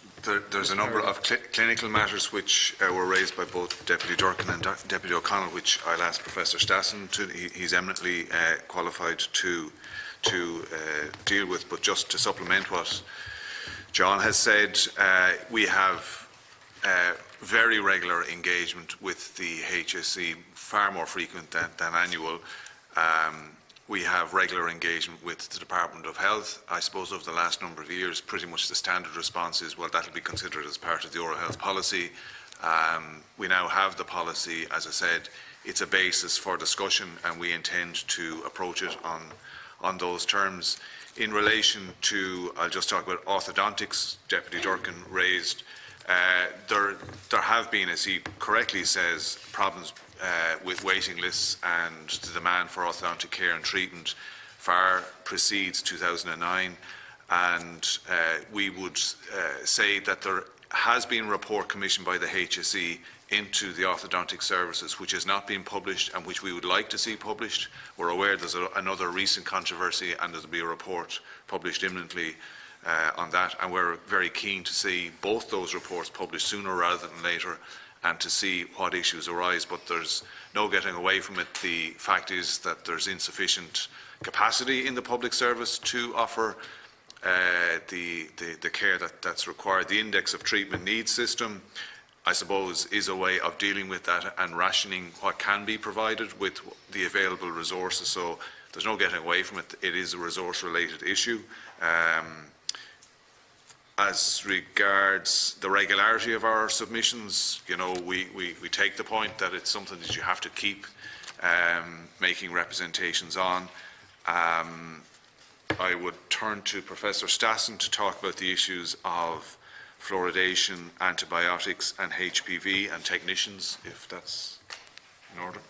There's a number of clinical matters which were raised by both Deputy Durkan and Deputy O'Connell, which I'll ask Professor Stassen to. He's eminently qualified to deal with. But just to supplement what John has said, we have very regular engagement with the HSE, far more frequent than annual. We have regular engagement with the Department of Health. I suppose over the last number of years, pretty much the standard response is, well, that'll be considered as part of the oral health policy. We now have the policy. As I said, it's a basis for discussion, and we intend to approach it on those terms. In relation to, I'll just talk about orthodontics, Deputy Durkan raised, there have been, as he correctly says, problems with waiting lists, and the demand for orthodontic care and treatment far precedes 2009. And we would say that there has been a report commissioned by the HSE into the orthodontic services, which has not been published and which we would like to see published. We're aware there's another recent controversy, and there'll be a report published imminently on that, and we're very keen to see both those reports published sooner rather than later, and to see what issues arise. But there's no getting away from it. The fact is that there's insufficient capacity in the public service to offer the care that's required. The index of treatment needs system, I suppose, is a way of dealing with that and rationing what can be provided with the available resources. So there's no getting away from it. It is a resource-related issue. As regards the regularity of our submissions, you know, we take the point that it's something that you have to keep making representations on. I would turn to Professor Stassen to talk about the issues of fluoridation, antibiotics and HPV and technicians, if that's in order.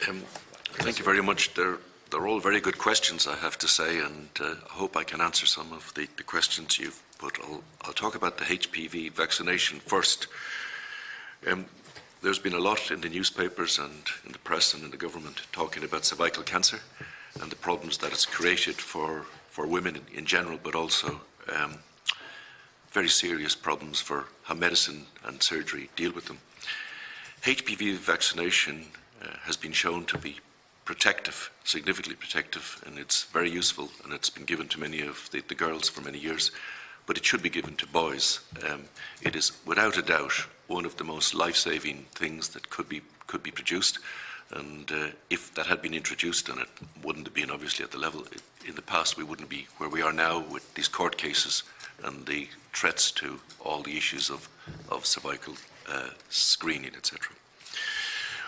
Thank you very much. They're all very good questions, I have to say, and I hope I can answer some of the questions you've put. I'll talk about the HPV vaccination first. There's been a lot in the newspapers and in the press and in the government talking about cervical cancer and the problems that it's created for women in general, but also very serious problems for how medicine and surgery deal with them. HPV vaccination has been shown to be protective, significantly protective, and it's very useful, and it's been given to many of the girls for many years, but it should be given to boys. It is without a doubt one of the most life-saving things that could be produced, and if that had been introduced, and it wouldn't have been obviously at the level in the past, we wouldn't be where we are now with these court cases and the threats to all the issues of cervical screening, etc.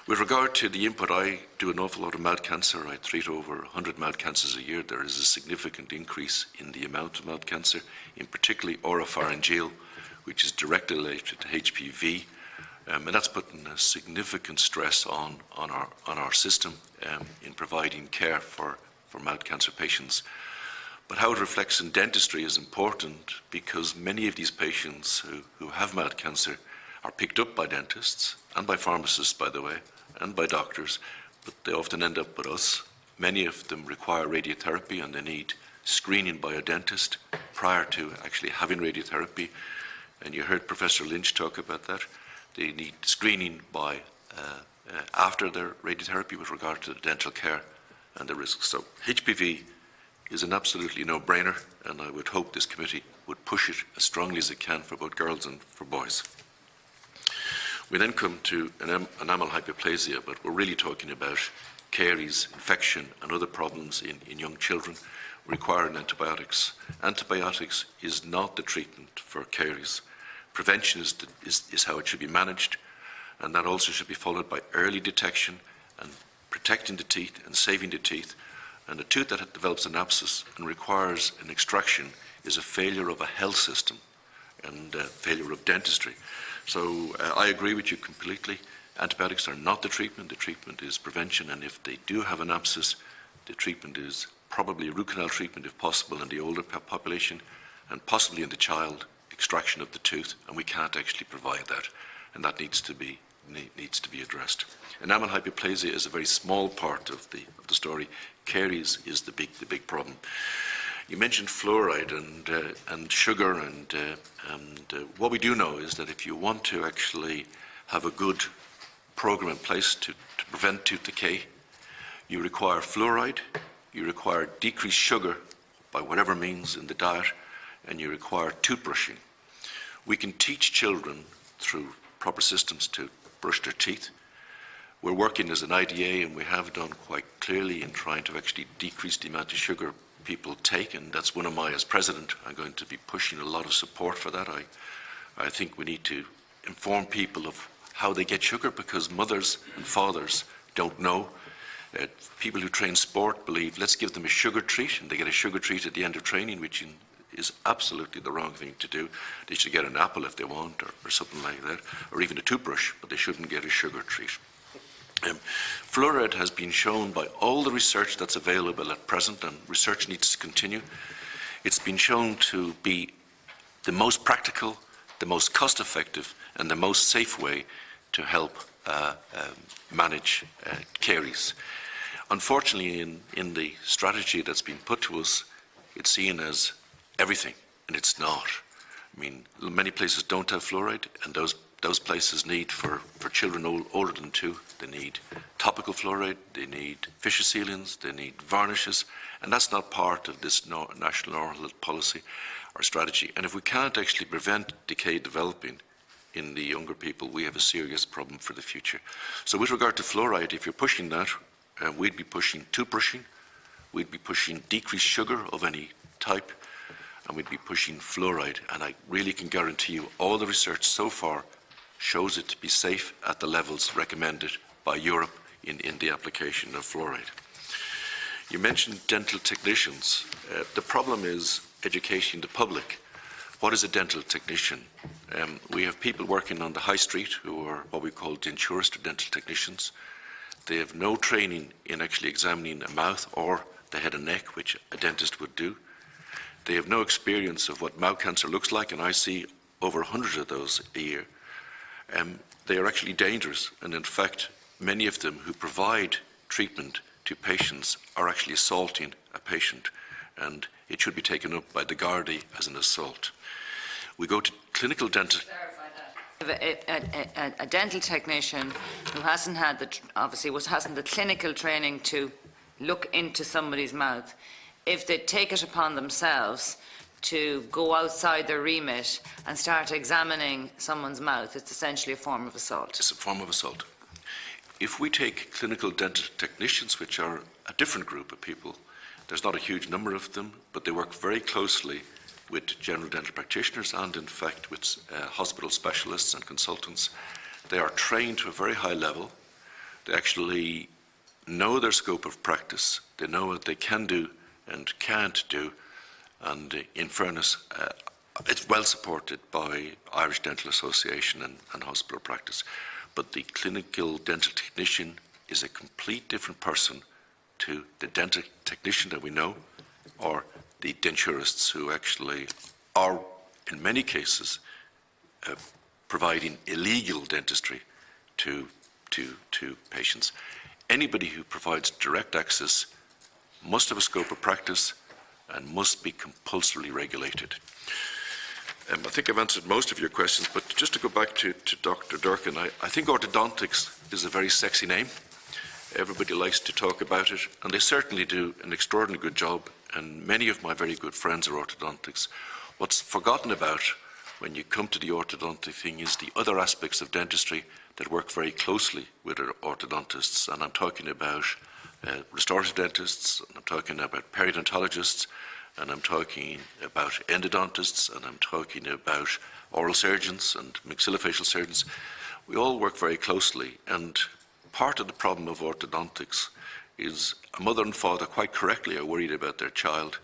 With regard to the input, I do an awful lot of mouth cancer. I treat over 100 mouth cancers a year. There is a significant increase in the amount of mouth cancer, in particularly oropharyngeal, which is directly related to HPV. And that's putting a significant stress on our system in providing care for mouth cancer patients. But how it reflects in dentistry is important, because many of these patients who have mouth cancer are picked up by dentists and by pharmacists, by the way, and by doctors, but they often end up with us. Many of them require radiotherapy, and they need screening by a dentist prior to actually having radiotherapy. And you heard Professor Lynch talk about that. They need screening by after their radiotherapy with regard to the dental care and the risks. So HPV is an absolutely no-brainer, and I would hope this committee would push it as strongly as it can for both girls and for boys. We then come to enamel hyperplasia, but we're really talking about caries, infection, and other problems in young children requiring antibiotics. Antibiotics is not the treatment for caries. Prevention is how it should be managed, and that also should be followed by early detection and protecting the teeth and saving the teeth. And a tooth that develops an abscess and requires an extraction is a failure of a health system and a failure of dentistry. So I agree with you completely. Antibiotics are not the treatment is prevention, and if they do have an abscess, the treatment is probably a root canal treatment if possible in the older population, and possibly in the child, extraction of the tooth, and we can't actually provide that, and that needs to be addressed. Enamel hyperplasia is a very small part of the story. Caries is the big problem. You mentioned fluoride and sugar, and what we do know is that if you want to actually have a good program in place to prevent tooth decay, you require fluoride, you require decreased sugar by whatever means in the diet, and you require toothbrushing. We can teach children through proper systems to brush their teeth. We're working as an IDA, and we have done quite clearly in trying to actually decrease the amount of sugar people take, and that's one of my, as president, I'm going to be pushing a lot of support for that. I think we need to inform people of how they get sugar, because mothers and fathers don't know. People who train sport believe, let's give them a sugar treat, and they get a sugar treat at the end of training, which is absolutely the wrong thing to do. They should get an apple if they want, or something like that, or even a toothbrush, but they shouldn't get a sugar treat. Fluoride has been shown by all the research that's available at present, and research needs to continue. It's been shown to be the most practical, the most cost-effective, and the most safe way to help manage caries. Unfortunately, in the strategy that's been put to us, it's seen as everything, and it's not. I mean, many places don't have fluoride, and those places need, for children older than 2, they need topical fluoride, they need fissure sealants, they need varnishes, and that's not part of this national oral health policy or strategy. And if we can't actually prevent decay developing in the younger people, we have a serious problem for the future. So with regard to fluoride, if you're pushing that, we'd be pushing toothbrushing, we'd be pushing decreased sugar of any type, and we'd be pushing fluoride. And I really can guarantee you all the research so far shows it to be safe at the levels recommended by Europe in the application of fluoride. You mentioned dental technicians. The problem is educating the public. What is a dental technician? We have people working on the high street who are what we call denturists or dental technicians. They have no training in actually examining a mouth or the head and neck, which a dentist would do. They have no experience of what mouth cancer looks like, and I see over 100 of those a year. They are actually dangerous, and in fact, many of them who provide treatment to patients are actually assaulting a patient, and it should be taken up by the Gardaí as an assault. We go to clinical dental. A dental technician who hasn't had hasn't the clinical training to look into somebody's mouth, if they take it upon themselves to go outside their remit and start examining someone's mouth, it's essentially a form of assault. It's a form of assault. If we take clinical dental technicians, which are a different group of people, there's not a huge number of them, but they work very closely with general dental practitioners and, in fact, with hospital specialists and consultants. They are trained to a very high level. They actually know their scope of practice. They know what they can do and can't do. And in fairness, it's well supported by Irish Dental Association and hospital practice. But the clinical dental technician is a complete different person to the dental technician that we know, or the denturists who actually are, in many cases, providing illegal dentistry to patients. Anybody who provides direct access must have a scope of practice and must be compulsorily regulated. I think I've answered most of your questions, but just to go back to Dr. Durkan, I think orthodontics is a very sexy name. Everybody likes to talk about it, and they certainly do an extraordinarily good job, and many of my very good friends are orthodontics. What's forgotten about when you come to the orthodontic thing is the other aspects of dentistry that work very closely with our orthodontists, and I'm talking about restorative dentists, and I'm talking about periodontologists, and I'm talking about endodontists, and I'm talking about oral surgeons and maxillofacial surgeons. We all work very closely, and part of the problem of orthodontics is a mother and father quite correctly are worried about their child,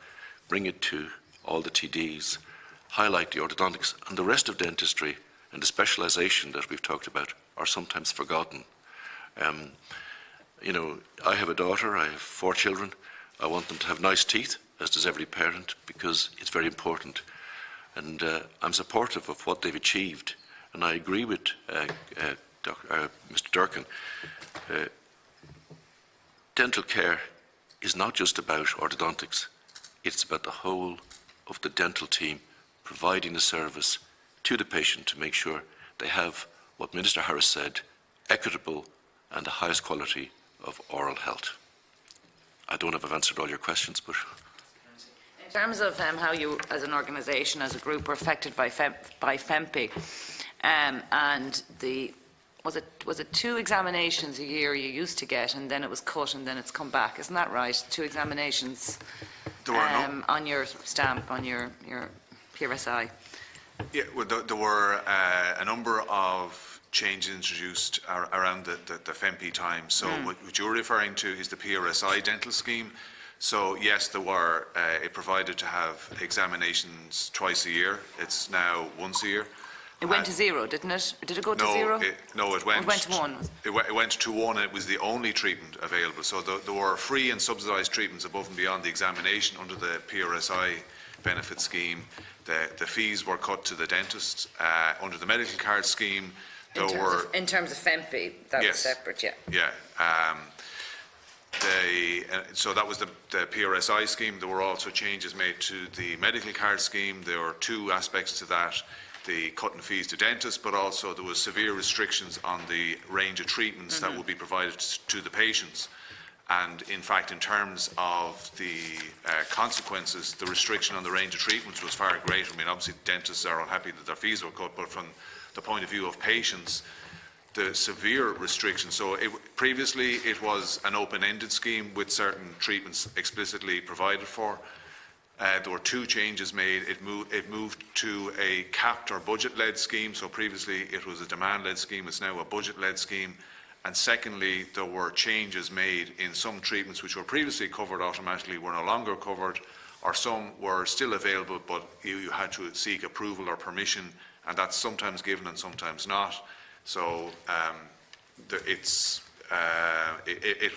bring it to all the TDs, highlight the orthodontics, and the rest of dentistry and the specialisation that we've talked about are sometimes forgotten. You know, I have a daughter, I have 4 children. I want them to have nice teeth, as does every parent, because it's very important. And I'm supportive of what they've achieved. And I agree with Mr. Durkan. Dental care is not just about orthodontics. It's about the whole of the dental team providing a service to the patient to make sure they have what Minister Harris said, equitable and the highest quality of oral health. I don't know if I've answered all your questions, but... In terms of how you, as an organisation, as a group, were affected by FEMPI, and the was it 2 examinations a year you used to get, and then it was cut, and then it's come back? Isn't that right? 2 examinations on your stamp, on your PRSI. Yeah, well, there were a number of changes introduced around the FEMPI time. So what you're referring to is the PRSI dental scheme. So yes, there were, it provided to have examinations twice a year. It's now once a year. It went to 0, didn't it? Did it go to 0? No, it went to 1. It went to 1, and it was the only treatment available. So there were free and subsidised treatments above and beyond the examination under the PRSI benefit scheme. The fees were cut to the dentist. Under the medical card scheme, in terms of FEMPI, that was separate, yeah. Yeah. So that was the PRSI scheme. There were also changes made to the medical card scheme. There were 2 aspects to that: the cut in fees to dentists, but also there was severe restrictions on the range of treatments that would be provided to the patients. And in fact, in terms of the consequences, the restriction on the range of treatments was far greater. I mean, obviously, dentists are unhappy that their fees were cut, but from the point of view of patients, the severe restrictions. So previously, it was an open-ended scheme with certain treatments explicitly provided for. There were 2 changes made. It moved to a capped or budget-led scheme. So previously, it was a demand-led scheme. It's now a budget-led scheme. And secondly, there were changes made in some treatments which were previously covered automatically were no longer covered, or some were still available, but you had to seek approval or permission, and that's sometimes given and sometimes not. So it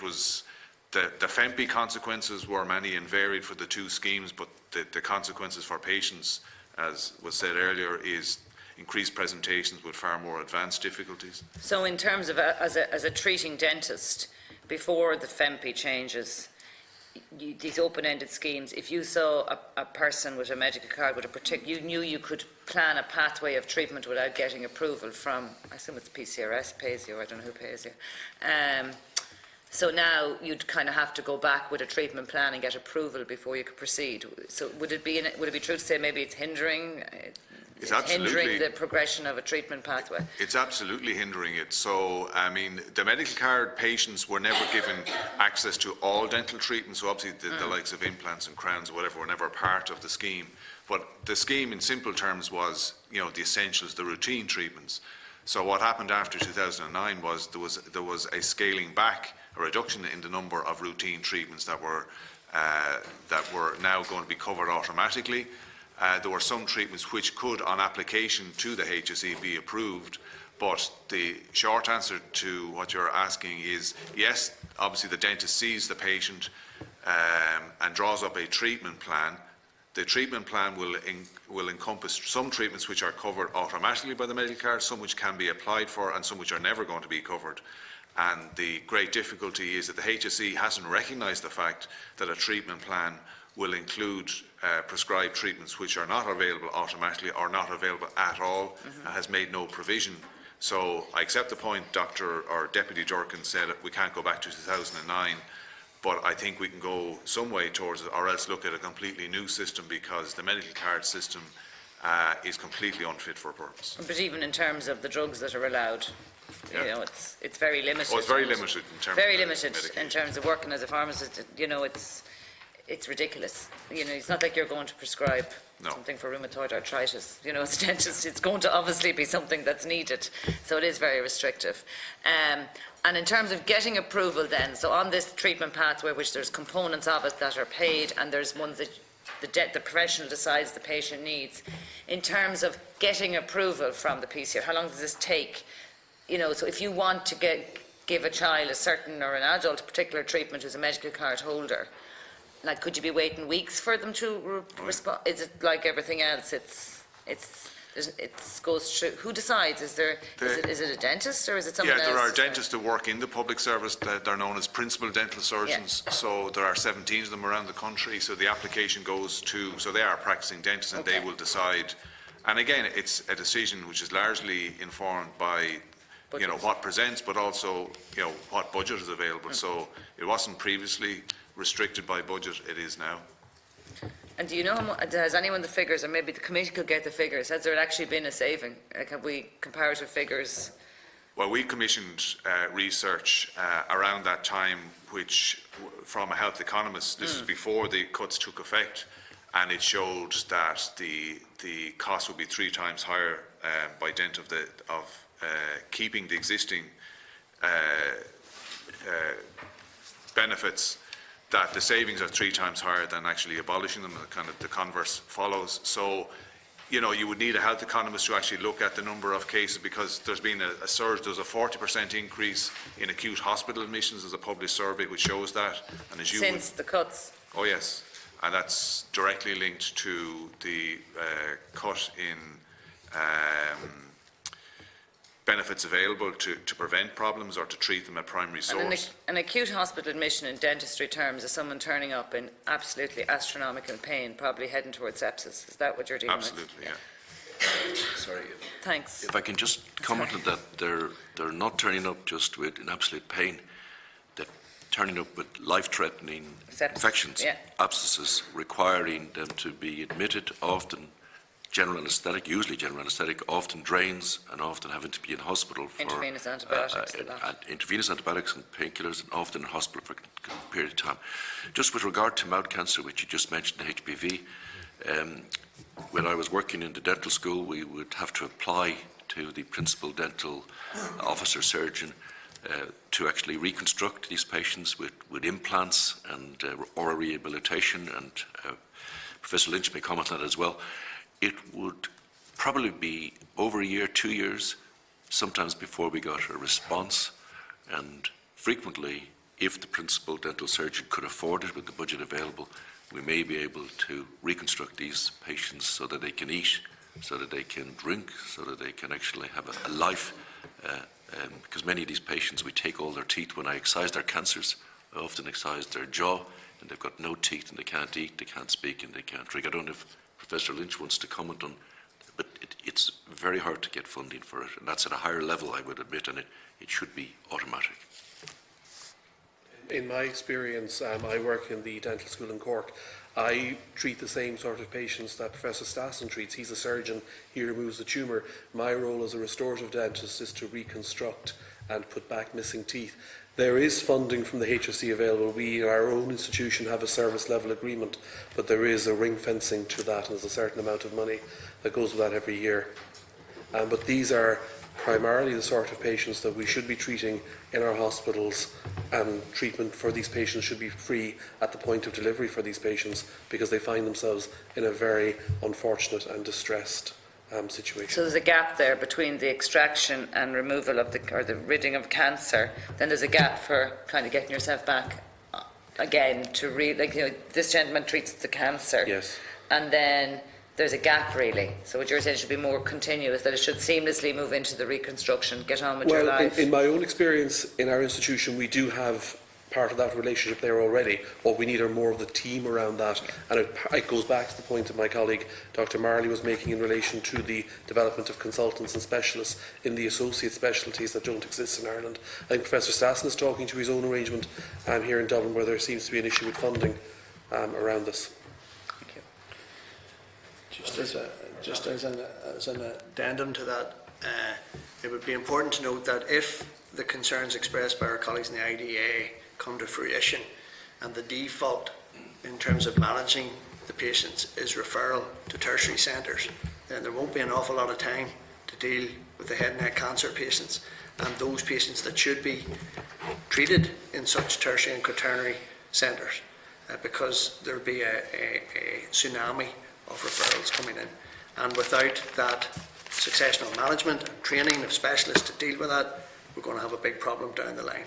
was the FEMPI consequences were many and varied for the 2 schemes, but the consequences for patients, as was said earlier, is increased presentations with far more advanced difficulties. So in terms of, as a treating dentist, before the FEMPI changes, these open-ended schemes, if you saw a person with a medical card with a particular, you knew you could plan a pathway of treatment without getting approval from, I assume it's PCRS pays you, I don't know who pays you. So now you'd kind of have to go back with a treatment plan and get approval before you could proceed. So would it be true to say maybe it's hindering? It's hindering the progression of a treatment pathway? It's absolutely hindering it. So, I mean, the medical card patients were never given access to all dental treatments. So obviously the likes of implants and crowns or whatever were never part of the scheme. But the scheme in simple terms was, you know, the essentials, the routine treatments. So what happened after 2009 was there was a scaling back, a reduction in the number of routine treatments that were now going to be covered automatically. There were some treatments which could, on application to the HSE, be approved. But the short answer to what you're asking is yes, obviously the dentist sees the patient and draws up a treatment plan. The treatment plan will encompass some treatments which are covered automatically by the medical card, some which can be applied for, and some which are never going to be covered. And the great difficulty is that the HSE hasn't recognised the fact that a treatment plan will include prescribed treatments which are not available automatically or not available at all, and has made no provision. So I accept the point Dr. or Deputy Durkan said that we can't go back to 2009, but I think we can go some way towards it, or else look at a completely new system, because the medical card system is completely unfit for purpose. But even in terms of the drugs that are allowed, you know, it's very limited. Oh, it's very limited in terms very of limited in terms of working as a pharmacist. You know, it's ridiculous. You know, it's not like you're going to prescribe something for rheumatoid arthritis. You know, as a dentist, it's going to obviously be something that's needed. So it is very restrictive. And in terms of getting approval then, so on this treatment pathway, which there's components of it that are paid, and there's ones that the professional decides the patient needs. In terms of getting approval from the PCR, how long does this take? You know, so if you want to give a child a certain, or an adult, a particular treatment who's a medical card holder, like, could you be waiting weeks for them to respond? Is it like everything else? It goes through. Who decides? Is it a dentist, or is it someone else? Yeah, there are dentists that work in the public service that are known as principal dental surgeons. Yeah. So there are 17 of them around the country. So the application goes to, so they are practicing dentists, and they will decide. And again, it's a decision which is largely informed by you know what presents, but also you know what budget is available. So it wasn't previously restricted by budget, it is now. And do you know, has anyone the figures, or maybe the committee could get the figures, has there actually been a saving? Like, have we comparative figures? Well, we commissioned research around that time, which from a health economist, this is before the cuts took effect, and it showed that the cost would be 3 times higher by dint of keeping the existing benefits, that the savings are 3 times higher than actually abolishing them. Kind of the converse follows. So, you know, you would need a health economist to actually look at the number of cases, because there's been a surge. There's a 40% increase in acute hospital admissions. There's a published survey which shows that. And as you since the cuts. Oh yes, and that's directly linked to the cut in benefits available to prevent problems or to treat them at primary source. And an acute hospital admission in dentistry terms is someone turning up in absolutely astronomical pain, probably heading towards sepsis. Is that what you're dealing with? Absolutely, yeah. Sorry. Thanks. If I can just comment on that, they're not turning up just with an absolute pain. They're turning up with life-threatening infections, abscesses, requiring them to be admitted, often general anaesthetic, usually general anaesthetic, often drains, and often having to be in hospital for intravenous antibiotics, intravenous antibiotics and painkillers, and often in hospital for a period of time. Just with regard to mouth cancer, which you just mentioned, HPV, when I was working in the dental school, we would have to apply to the principal dental officer surgeon to actually reconstruct these patients with implants and oral rehabilitation, and Professor Lynch may comment on that as well. It would probably be over a year, 2 years, sometimes before we got a response, and frequently, if the principal dental surgeon could afford it with the budget available, we may be able to reconstruct these patients so that they can eat, so that they can drink, so that they can actually have a life, because many of these patients, we take all their teeth. When I excise their cancers, I often excise their jaw, and they've got no teeth, and they can't eat, they can't speak, and they can't drink. I don't know if Professor Lynch wants to comment on, but it's very hard to get funding for it, and that's at a higher level, I would admit, and it should be automatic. In my experience, I work in the dental school in Cork. I treat the same sort of patients that Professor Stassen treats. He's a surgeon, he removes the tumour. My role as a restorative dentist is to reconstruct and put back missing teeth. There is funding from the HSE available. We, our own institution, have a service level agreement, but there is a ring fencing to that, and there's a certain amount of money that goes with that every year. But these are primarily the sort of patients that we should be treating in our hospitals, and treatment for these patients should be free at the point of delivery for these patients, because they find themselves in a very unfortunate and distressed situation. So there's a gap there between the extraction and removal of the ridding of cancer. Then there's a gap for kind of getting yourself back again to this gentleman treats the cancer. Yes. And then there's a gap, really. So what you're saying should be more continuous, that it should seamlessly move into the reconstruction, get on with your life. In my own experience in our institution, we do have part of that relationship there already. What we need are more of the team around that. And it goes back to the point that my colleague Dr. Marley was making in relation to the development of consultants and specialists in the associate specialties that don't exist in Ireland. I think Professor Stassen is talking to his own arrangement here in Dublin, where there seems to be an issue with funding around this. Just as an addendum to that, it would be important to note that if the concerns expressed by our colleagues in the IDA come to fruition, and the default in terms of managing the patients is referral to tertiary centres, then there won't be an awful lot of time to deal with the head and neck cancer patients and those patients that should be treated in such tertiary and quaternary centres, because there will be a tsunami of referrals coming in, and without that successional management and training of specialists to deal with that, we're going to have a big problem down the line.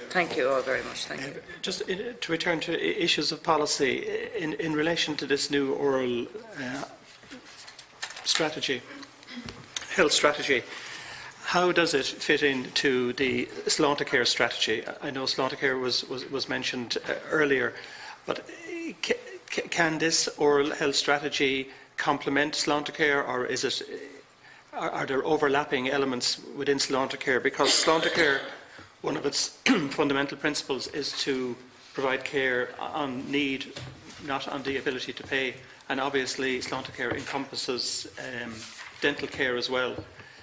Thank you all very much. Thank you. Just to return to issues of policy in relation to this new oral strategy, health strategy, how does it fit into the Sláintecare strategy? I know Sláintecare was mentioned earlier, but can this oral health strategy complement Sláintecare, or are there overlapping elements within Sláintecare? Because Sláintecare, one of its fundamental principles is to provide care on need, not on the ability to pay. And obviously Sláintecare encompasses dental care as well.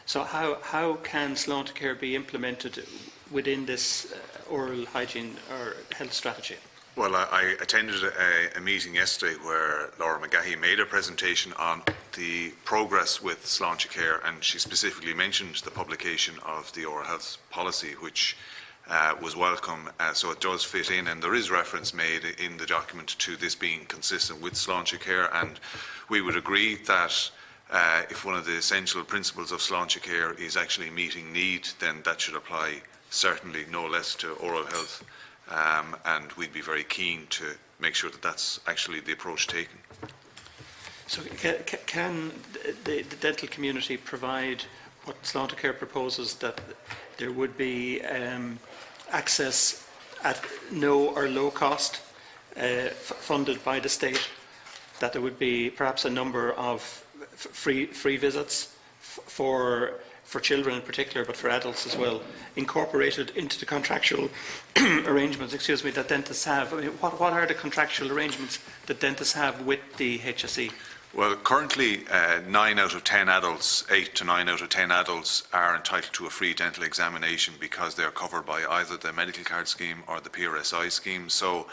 So how can Sláintecare be implemented within this oral hygiene or health strategy? Well, I attended a meeting yesterday where Laura McGahey made a presentation on the progress with Sláintecare, and she specifically mentioned the publication of the oral health policy, which was welcome. So it does fit in, and there is reference made in the document to this being consistent with Sláintecare, and we would agree that if one of the essential principles of Sláintecare is actually meeting need, then that should apply certainly no less to oral health. And we'd be very keen to make sure that that's actually the approach taken. So can the dental community provide what Sláintecare proposes, that there would be access at no or low cost funded by the state, that there would be perhaps a number of free visits for children in particular, but for adults as well, incorporated into the contractual arrangements, that dentists have? I mean, what are the contractual arrangements that dentists have with the HSE? Well, currently 9 out of 10 adults, 8 to 9 out of 10 adults are entitled to a free dental examination because they are covered by either the medical card scheme or the PRSI scheme. So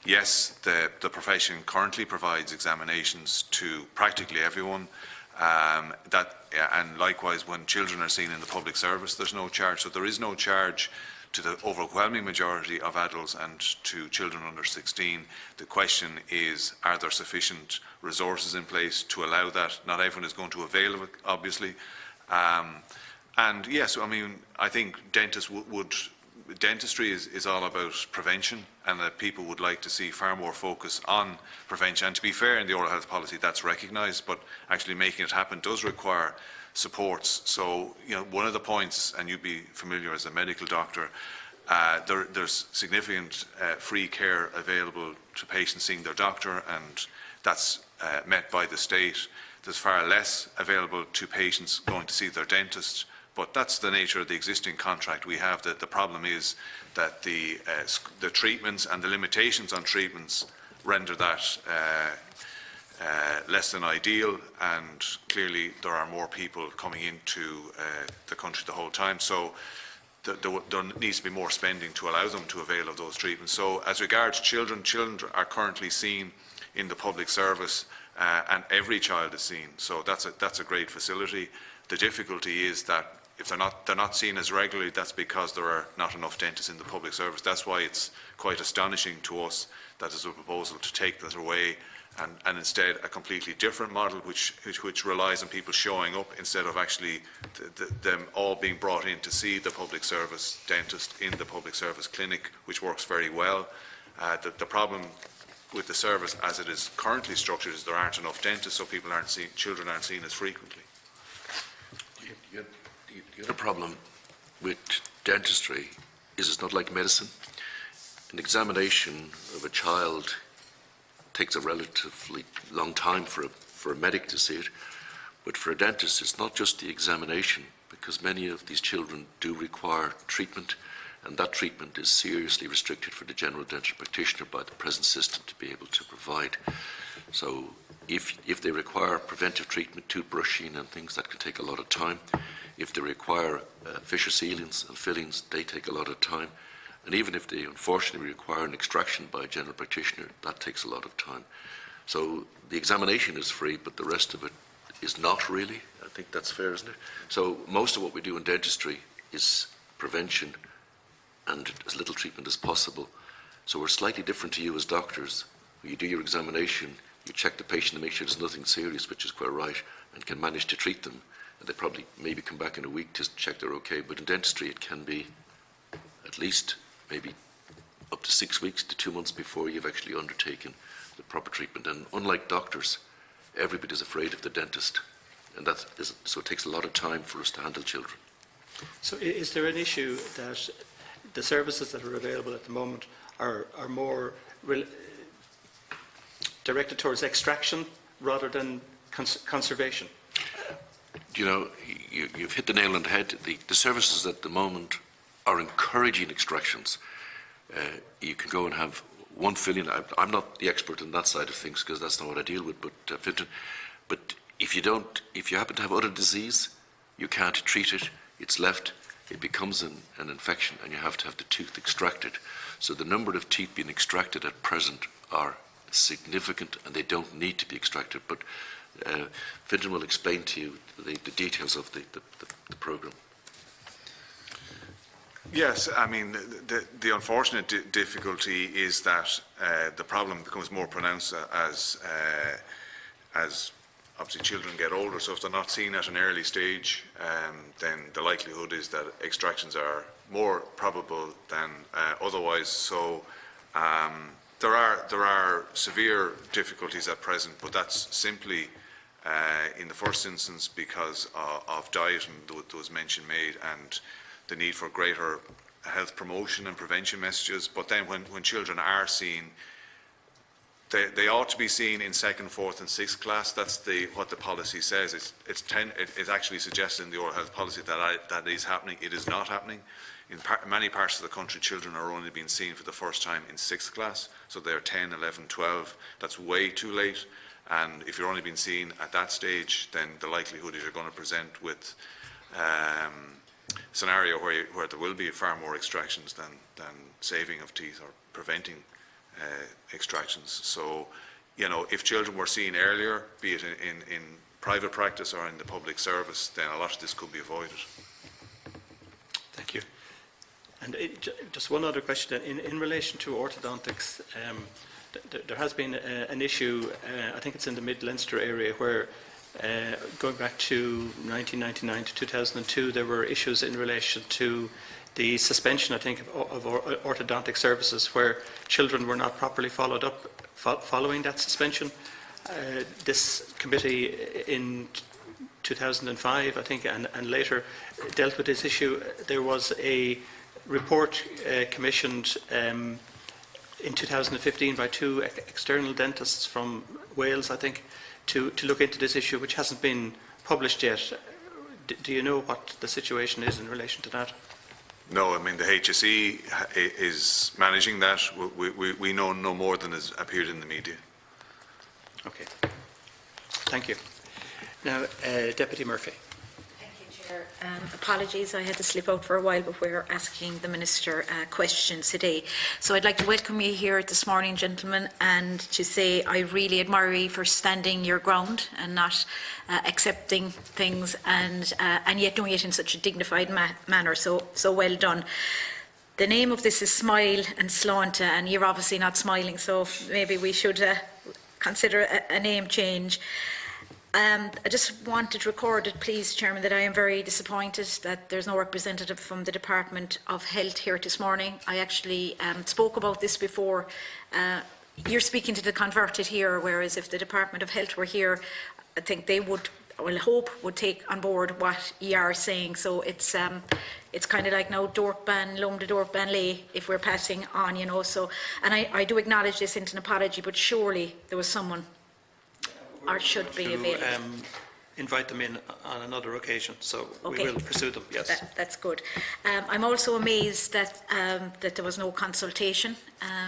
yes, the profession currently provides examinations to practically everyone. And likewise, when children are seen in the public service, there's no charge. So there is no charge to the overwhelming majority of adults and to children under 16. The question is, are there sufficient resources in place to allow that? Not everyone is going to avail of it, obviously. And yes, I mean, I think dentists dentistry is all about prevention, and that people would like to see far more focus on prevention. And to be fair, in the oral health policy that's recognised, but actually making it happen does require supports. So, you know, one of the points, and you'd be familiar as a medical doctor, there's significant free care available to patients seeing their doctor, and that's met by the state. There's far less available to patients going to see their dentist. But that's the nature of the existing contract we have. That the problem is that the treatments and the limitations on treatments render that less than ideal, and clearly there are more people coming into the country the whole time. So there needs to be more spending to allow them to avail of those treatments. So as regards children are currently seen in the public service, and every child is seen. So that's a great facility. The difficulty is that if they're not seen as regularly, that's because there are not enough dentists in the public service. That's why it's quite astonishing to us that there's a proposal to take that away and instead a completely different model which relies on people showing up instead of actually them all being brought in to see the public service dentist in the public service clinic, which works very well. The problem with the service as it is currently structured is there aren't enough dentists, so children aren't seen as frequently. The other problem with dentistry is it's not like medicine. An examination of a child takes a relatively long time for a medic to see it, but for a dentist it's not just the examination, because many of these children do require treatment, and that treatment is seriously restricted for the general dental practitioner by the present system to be able to provide. So if they require preventive treatment, toothbrushing and things, that can take a lot of time. If they require fissure sealings and fillings, they take a lot of time. And even if they unfortunately require an extraction by a general practitioner, that takes a lot of time. So the examination is free, but the rest of it is not really. I think that's fair, isn't it? So most of what we do in dentistry is prevention and as little treatment as possible. So we're slightly different to you as doctors. When you do your examination, you check the patient to make sure there's nothing serious, which is quite right, and can manage to treat them. And they probably maybe come back in a week to check they're okay. But in dentistry, it can be at least maybe up to 6 weeks to 2 months before you've actually undertaken the proper treatment. And unlike doctors, everybody's afraid of the dentist. And so it takes a lot of time for us to handle children. So is there an issue that the services that are available at the moment are more directed towards extraction rather than conservation? You know, you've hit the nail on the head. The services at the moment are encouraging extractions. You can go and have one filling. I'm not the expert on that side of things because that's not what I deal with. But if you happen to have other disease, you can't treat it. It's left. It becomes an infection, and you have to have the tooth extracted. So the number of teeth being extracted at present are significant, and they don't need to be extracted. But Fintan will explain to you the details of the programme. Yes, I mean, the unfortunate difficulty is that the problem becomes more pronounced as obviously children get older. So if they're not seen at an early stage, then the likelihood is that extractions are more probable than otherwise. So there are severe difficulties at present, but that's simply in the first instance because of diet and those mention made, and the need for greater health promotion and prevention messages. But then when children are seen, they ought to be seen in 2nd, 4th and 6th class. That's what the policy says. It's actually suggested in the oral health policy that is happening. It is not happening. In many parts of the country, children are only being seen for the first time in 6th class. So they're 10, 11, 12. That's way too late. And if you're only being seen at that stage, then the likelihood is you're going to present with scenario where there will be far more extractions than saving of teeth or preventing extractions. So, you know, if children were seen earlier, be it in private practice or in the public service, then a lot of this could be avoided. Thank you. And just one other question. In relation to orthodontics, there has been an issue, I think it's in the Mid-Leinster area, where going back to 1999 to 2002, there were issues in relation to the suspension, I think, of orthodontic services where children were not properly followed up following that suspension. This committee in 2005, I think, and later dealt with this issue. There was a report commissioned in 2015 by 2 external dentists from Wales, I think, to look into this issue, which hasn't been published yet. Do you know what the situation is in relation to that? No, I mean, the HSE is managing that. We know no more than has appeared in the media. Okay. Thank you. Now, Deputy Murphy. Thank you, Apologies, I had to slip out for a while, but we're asking the Minister questions today. So I'd like to welcome you here this morning, gentlemen, and to say I really admire you for standing your ground and not accepting things and yet doing it in such a dignified manner. So well done. The name of this is Smile and Slánta, and you're obviously not smiling, so maybe we should consider a name change. I just wanted recorded, please, Chairman, that I am very disappointed that there's no representative from the Department of Health here this morning. I actually spoke about this before. You're speaking to the converted here, whereas if the Department of Health were here, I think they would, well, hope, would take on board what you are saying. So it's kind of like now Durkan, Lum de Durkan lay, if we're passing on, you know. So, and I do acknowledge this into an apology, but surely there was someone or should be available. Invite them in on another occasion, so okay. We will pursue them, yes. That's good. I'm also amazed that, that there was no consultation.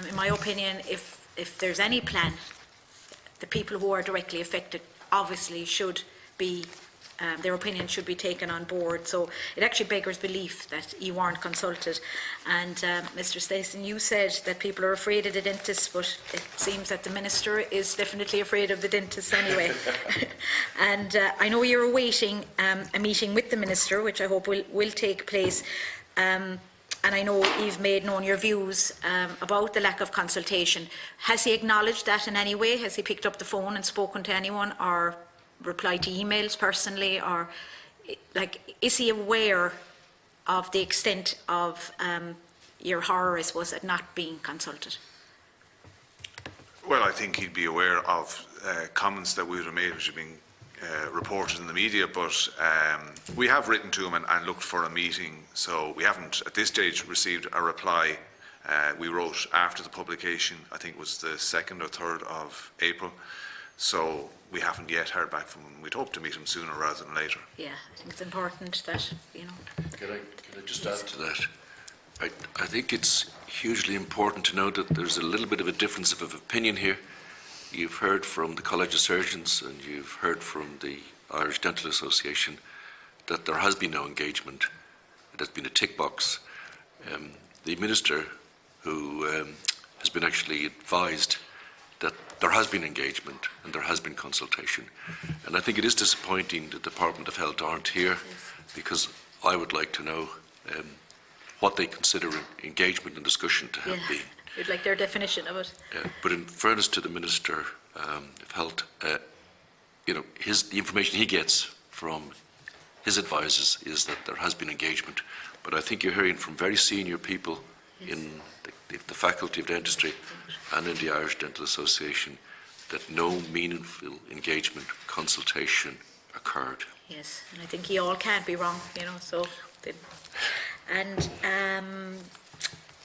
In my opinion, if there's any plan, the people who are directly affected obviously should be, their opinion should be taken on board. So it actually beggars belief that you weren't consulted. And Mr. Stacey, you said that people are afraid of the dentists, but it seems that the Minister is definitely afraid of the dentists anyway. And I know you're awaiting a meeting with the Minister, which I hope will take place. And I know you've made known your views about the lack of consultation. Has he acknowledged that in any way? Has he picked up the phone and spoken to anyone, or replied to emails personally, or like, is he aware of the extent of your horror, I suppose, at not being consulted? Well, I think he'd be aware of comments that we would have made, which have been reported in the media, but we have written to him and looked for a meeting, so we haven't at this stage received a reply. We wrote after the publication, I think it was the 2nd or 3rd of April, so we haven't yet heard back from him. We'd hope to meet him sooner rather than later. Yeah, I think it's important that, you know. Can I just add to that? I think it's hugely important to know that there's a little bit of a difference of opinion here. You've heard from the College of Surgeons and you've heard from the Irish Dental Association that there has been no engagement. It has been a tick box. The Minister, who has been actually advised that there has been engagement and there has been consultation. And I think it is disappointing the Department of Health aren't here, because I would like to know what they consider engagement and discussion to have been. You'd like their definition of it. But in fairness to the Minister of Health, you know, the information he gets from his advisors is that there has been engagement. But I think you're hearing from very senior people in the Faculty of Dentistry and in the Irish Dental Association that no meaningful engagement, consultation occurred. Yes, and I think you all can't be wrong, you know, so. And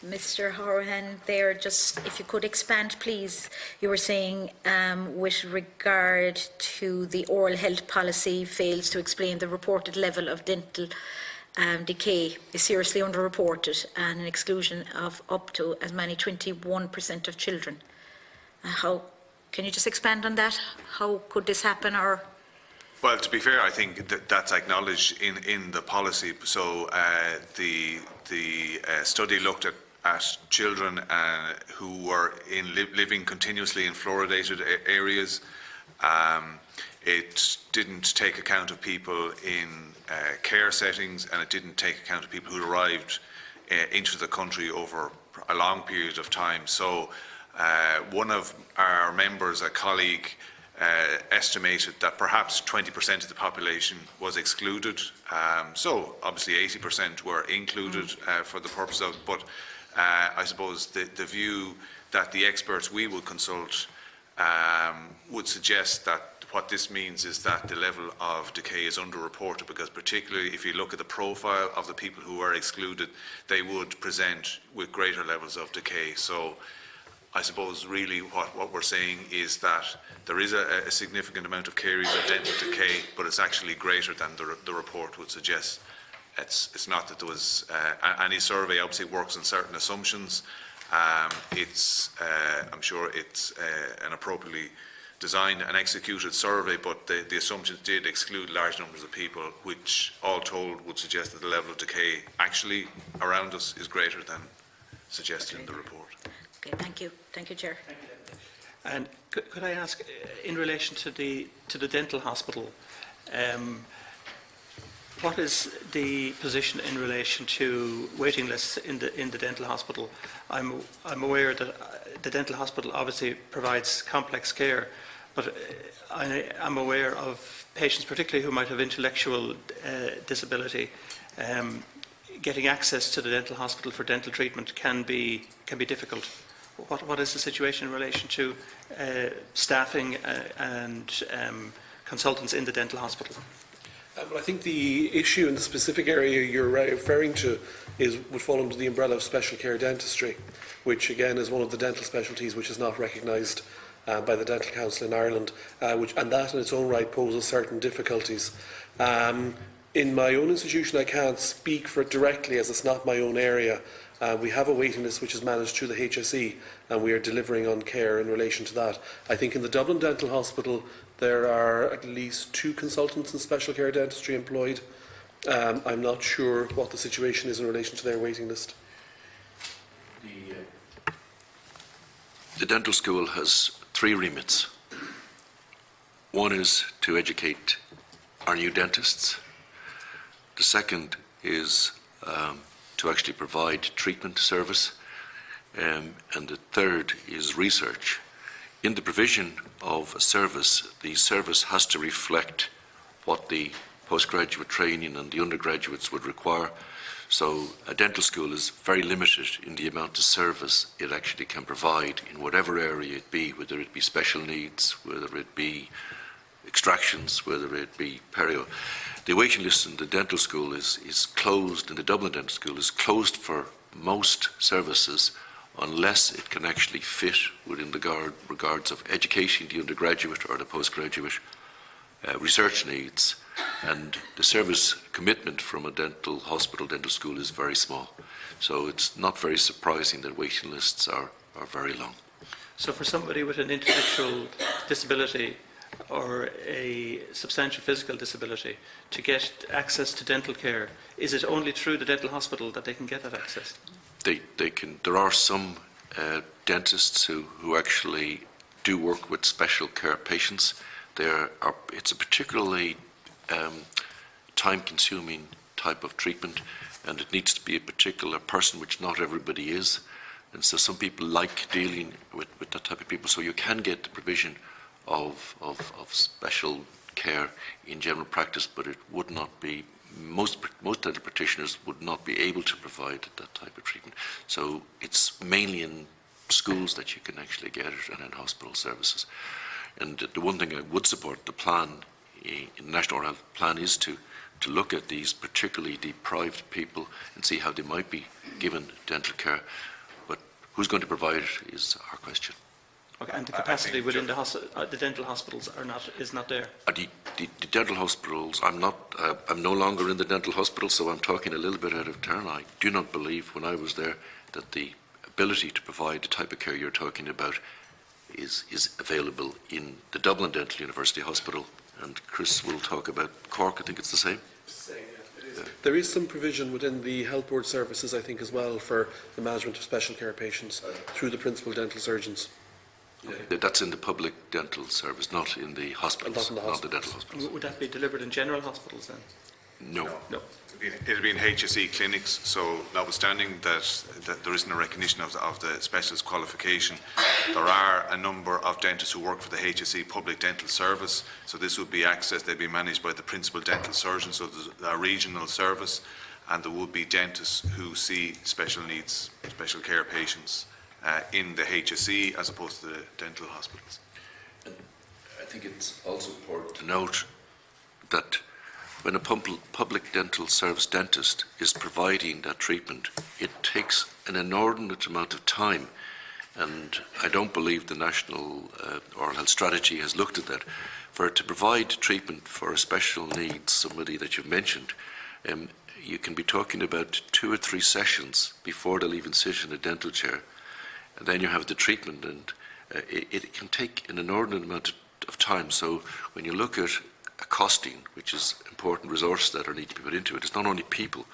Mr. Horan, there, just if you could expand, please. You were saying with regard to the oral health policy fails to explain the reported level of dental decay is seriously underreported, and an exclusion of up to as many 21% of children. How can you just expand on that? How could this happen? Or well, to be fair, I think that's acknowledged in the policy. So the study looked at children who were living continuously in fluoridated areas. It didn't take account of people in care settings, and it didn't take account of people who arrived into the country over a long period of time. So one of our members, a colleague, estimated that perhaps 20% of the population was excluded. So obviously 80% were included for the purpose of, but I suppose the view that the experts we will consult would suggest that what this means is that the level of decay is underreported, because particularly if you look at the profile of the people who are excluded, they would present with greater levels of decay. So I suppose really what we're saying is that there is a significant amount of caries of dental decay, but it's actually greater than the report would suggest. It's not that there was any survey obviously works on certain assumptions. I'm sure it's an appropriately designed and executed survey, but the assumptions did exclude large numbers of people, which all told would suggest that the level of decay actually around us is greater than suggested in the report. Okay, thank you. Thank you, Chair. And could I ask, in relation to the dental hospital, what is the position in relation to waiting lists in the dental hospital? I'm aware that the dental hospital obviously provides complex care, but I am aware of patients, particularly who might have intellectual disability. Getting access to the dental hospital for dental treatment can be difficult. What is the situation in relation to staffing and consultants in the dental hospital? Well, I think the issue in the specific area you're referring to would fall under the umbrella of special care dentistry, which again is one of the dental specialties which is not recognised by the Dental Council in Ireland, and that in its own right poses certain difficulties. In my own institution, I can't speak for it directly as it's not my own area. We have a waiting list which is managed through the HSE, and we are delivering on care in relation to that. I think in the Dublin Dental Hospital there are at least 2 consultants in special care dentistry employed. I'm not sure what the situation is in relation to their waiting list. The dental school has 3 remits. One is to educate our new dentists. The second is to actually provide treatment service, and the third is research. In the provision of a service, the service has to reflect what the postgraduate training and the undergraduates would require. So a dental school is very limited in the amount of service it actually can provide in whatever area it be, whether it be special needs, whether it be extractions, whether it be perio. The waiting list in the dental school is closed, in the Dublin Dental School is closed for most services unless it can actually fit within the regards of educating the undergraduate or the postgraduate, research needs, and the service commitment from a dental hospital, dental school is very small. So it's not very surprising that waiting lists are very long. So for somebody with an intellectual disability or a substantial physical disability to get access to dental care, is it only through the dental hospital that they can get that access? They can. There are some dentists who actually do work with special care patients. It's a particularly time-consuming type of treatment, and it needs to be a particular person, which not everybody is. And so some people like dealing with that type of people. So you can get the provision of special care in general practice, but it would not be, most dental practitioners would not be able to provide that type of treatment. So it's mainly in schools that you can actually get it, and in hospital services. And the one thing I would support, the plan, in the National Oral Health Plan, is to look at these particularly deprived people and see how they might be given dental care. But who's going to provide it is our question. Okay, and the capacity within the dental hospitals is not there? The dental hospitals, I'm no longer in the dental hospital, so I'm talking a little bit out of turn. I do not believe, when I was there, that the ability to provide the type of care you're talking about is available in the Dublin Dental University Hospital. And Chris will talk about Cork. I think it's the same. There is some provision within the health board services, I think, as well, for the management of special care patients through the principal dental surgeons. Okay. That's in the public dental service, not in the hospitals, not the dental hospitals. Would that be delivered in general hospitals then? No. It'll be in HSE clinics, so notwithstanding that there isn't a recognition of the specialist qualification, there are a number of dentists who work for the HSE public dental service, so this would be accessed, they'd be managed by the principal dental surgeon, so there's a regional service, and there would be dentists who see special needs, special care patients in the HSE as opposed to the dental hospitals. I think it's also important to note that when a public dental service dentist is providing that treatment, it takes an inordinate amount of time, and I don't believe the National Oral Health Strategy has looked at that. For it to provide treatment for a special needs, somebody that you've mentioned, you can be talking about 2 or 3 sessions before they'll even sit in a dental chair, and then you have the treatment, and it can take an inordinate amount of of time. So when you look at a costing, which is important resources that are need to be put into it, it's not only people,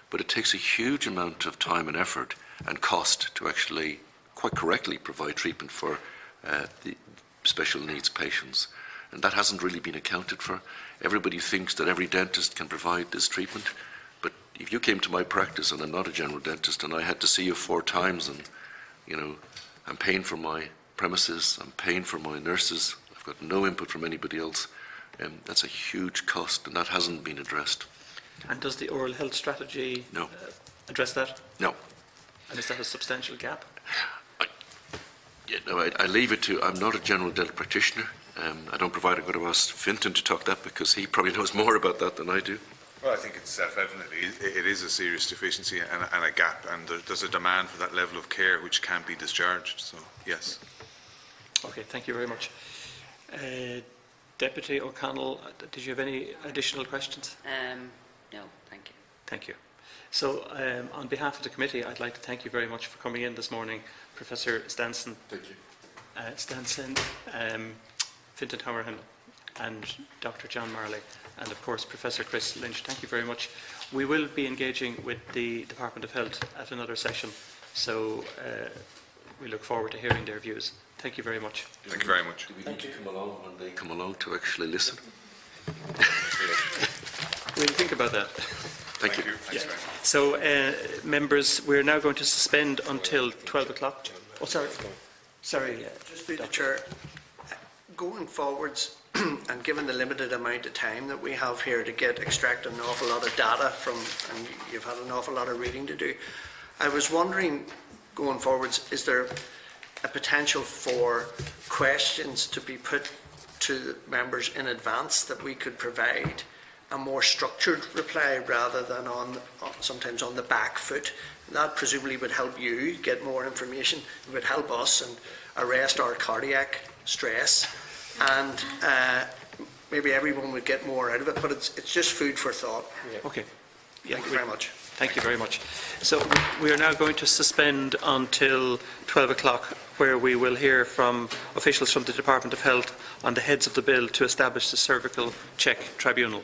but it takes a huge amount of time and effort and cost to actually quite correctly provide treatment for the special needs patients. And that hasn't really been accounted for. Everybody thinks that every dentist can provide this treatment, but if you came to my practice, and I'm not a general dentist, and I had to see you 4 times, and I'm paying for my premises, I'm paying for my nurses, I've got no input from anybody else, that's a huge cost, and that hasn't been addressed. And does the oral health strategy No. address that? No. And is that a substantial gap? I leave it to, I'm not a general dental practitioner. I don't provide, I'm going to ask Fintan to talk that, because he probably knows more about that than I do. Well, I think it's self-evident. It is a serious deficiency and a gap, and there's a demand for that level of care which can't be discharged. So, yes. Okay, thank you very much. Deputy O'Connell, did you have any additional questions? No, thank you. Thank you. So, on behalf of the committee, I'd like to thank you very much for coming in this morning, Professor Stanson. Thank you. Stanson, Fintan Howerhan, and Dr. John Marley, and of course Professor Chris Lynch. Thank you very much. We will be engaging with the Department of Health at another session, so we look forward to hearing their views. Thank you very much. Thank you very much. Do we need to come along when they come along to actually listen? We'll think about that. Thank you. Thanks very much. So, members, we're now going to suspend until 12 o'clock. Oh, sorry. Sorry. Just through the chair, going forwards, and given the limited amount of time that we have here to extract an awful lot of data from, and you've had an awful lot of reading to do, I was wondering, going forwards, is there a potential for questions to be put to the members in advance that we could provide a more structured reply rather than sometimes on the back foot? That presumably would help you get more information. It would help us and arrest our cardiac stress, and maybe everyone would get more out of it. But it's just food for thought. Okay. Yeah, Thank you very much. Thank you very much. So we are now going to suspend until 12 o'clock, where we will hear from officials from the Department of Health on the heads of the bill to establish the cervical check tribunal.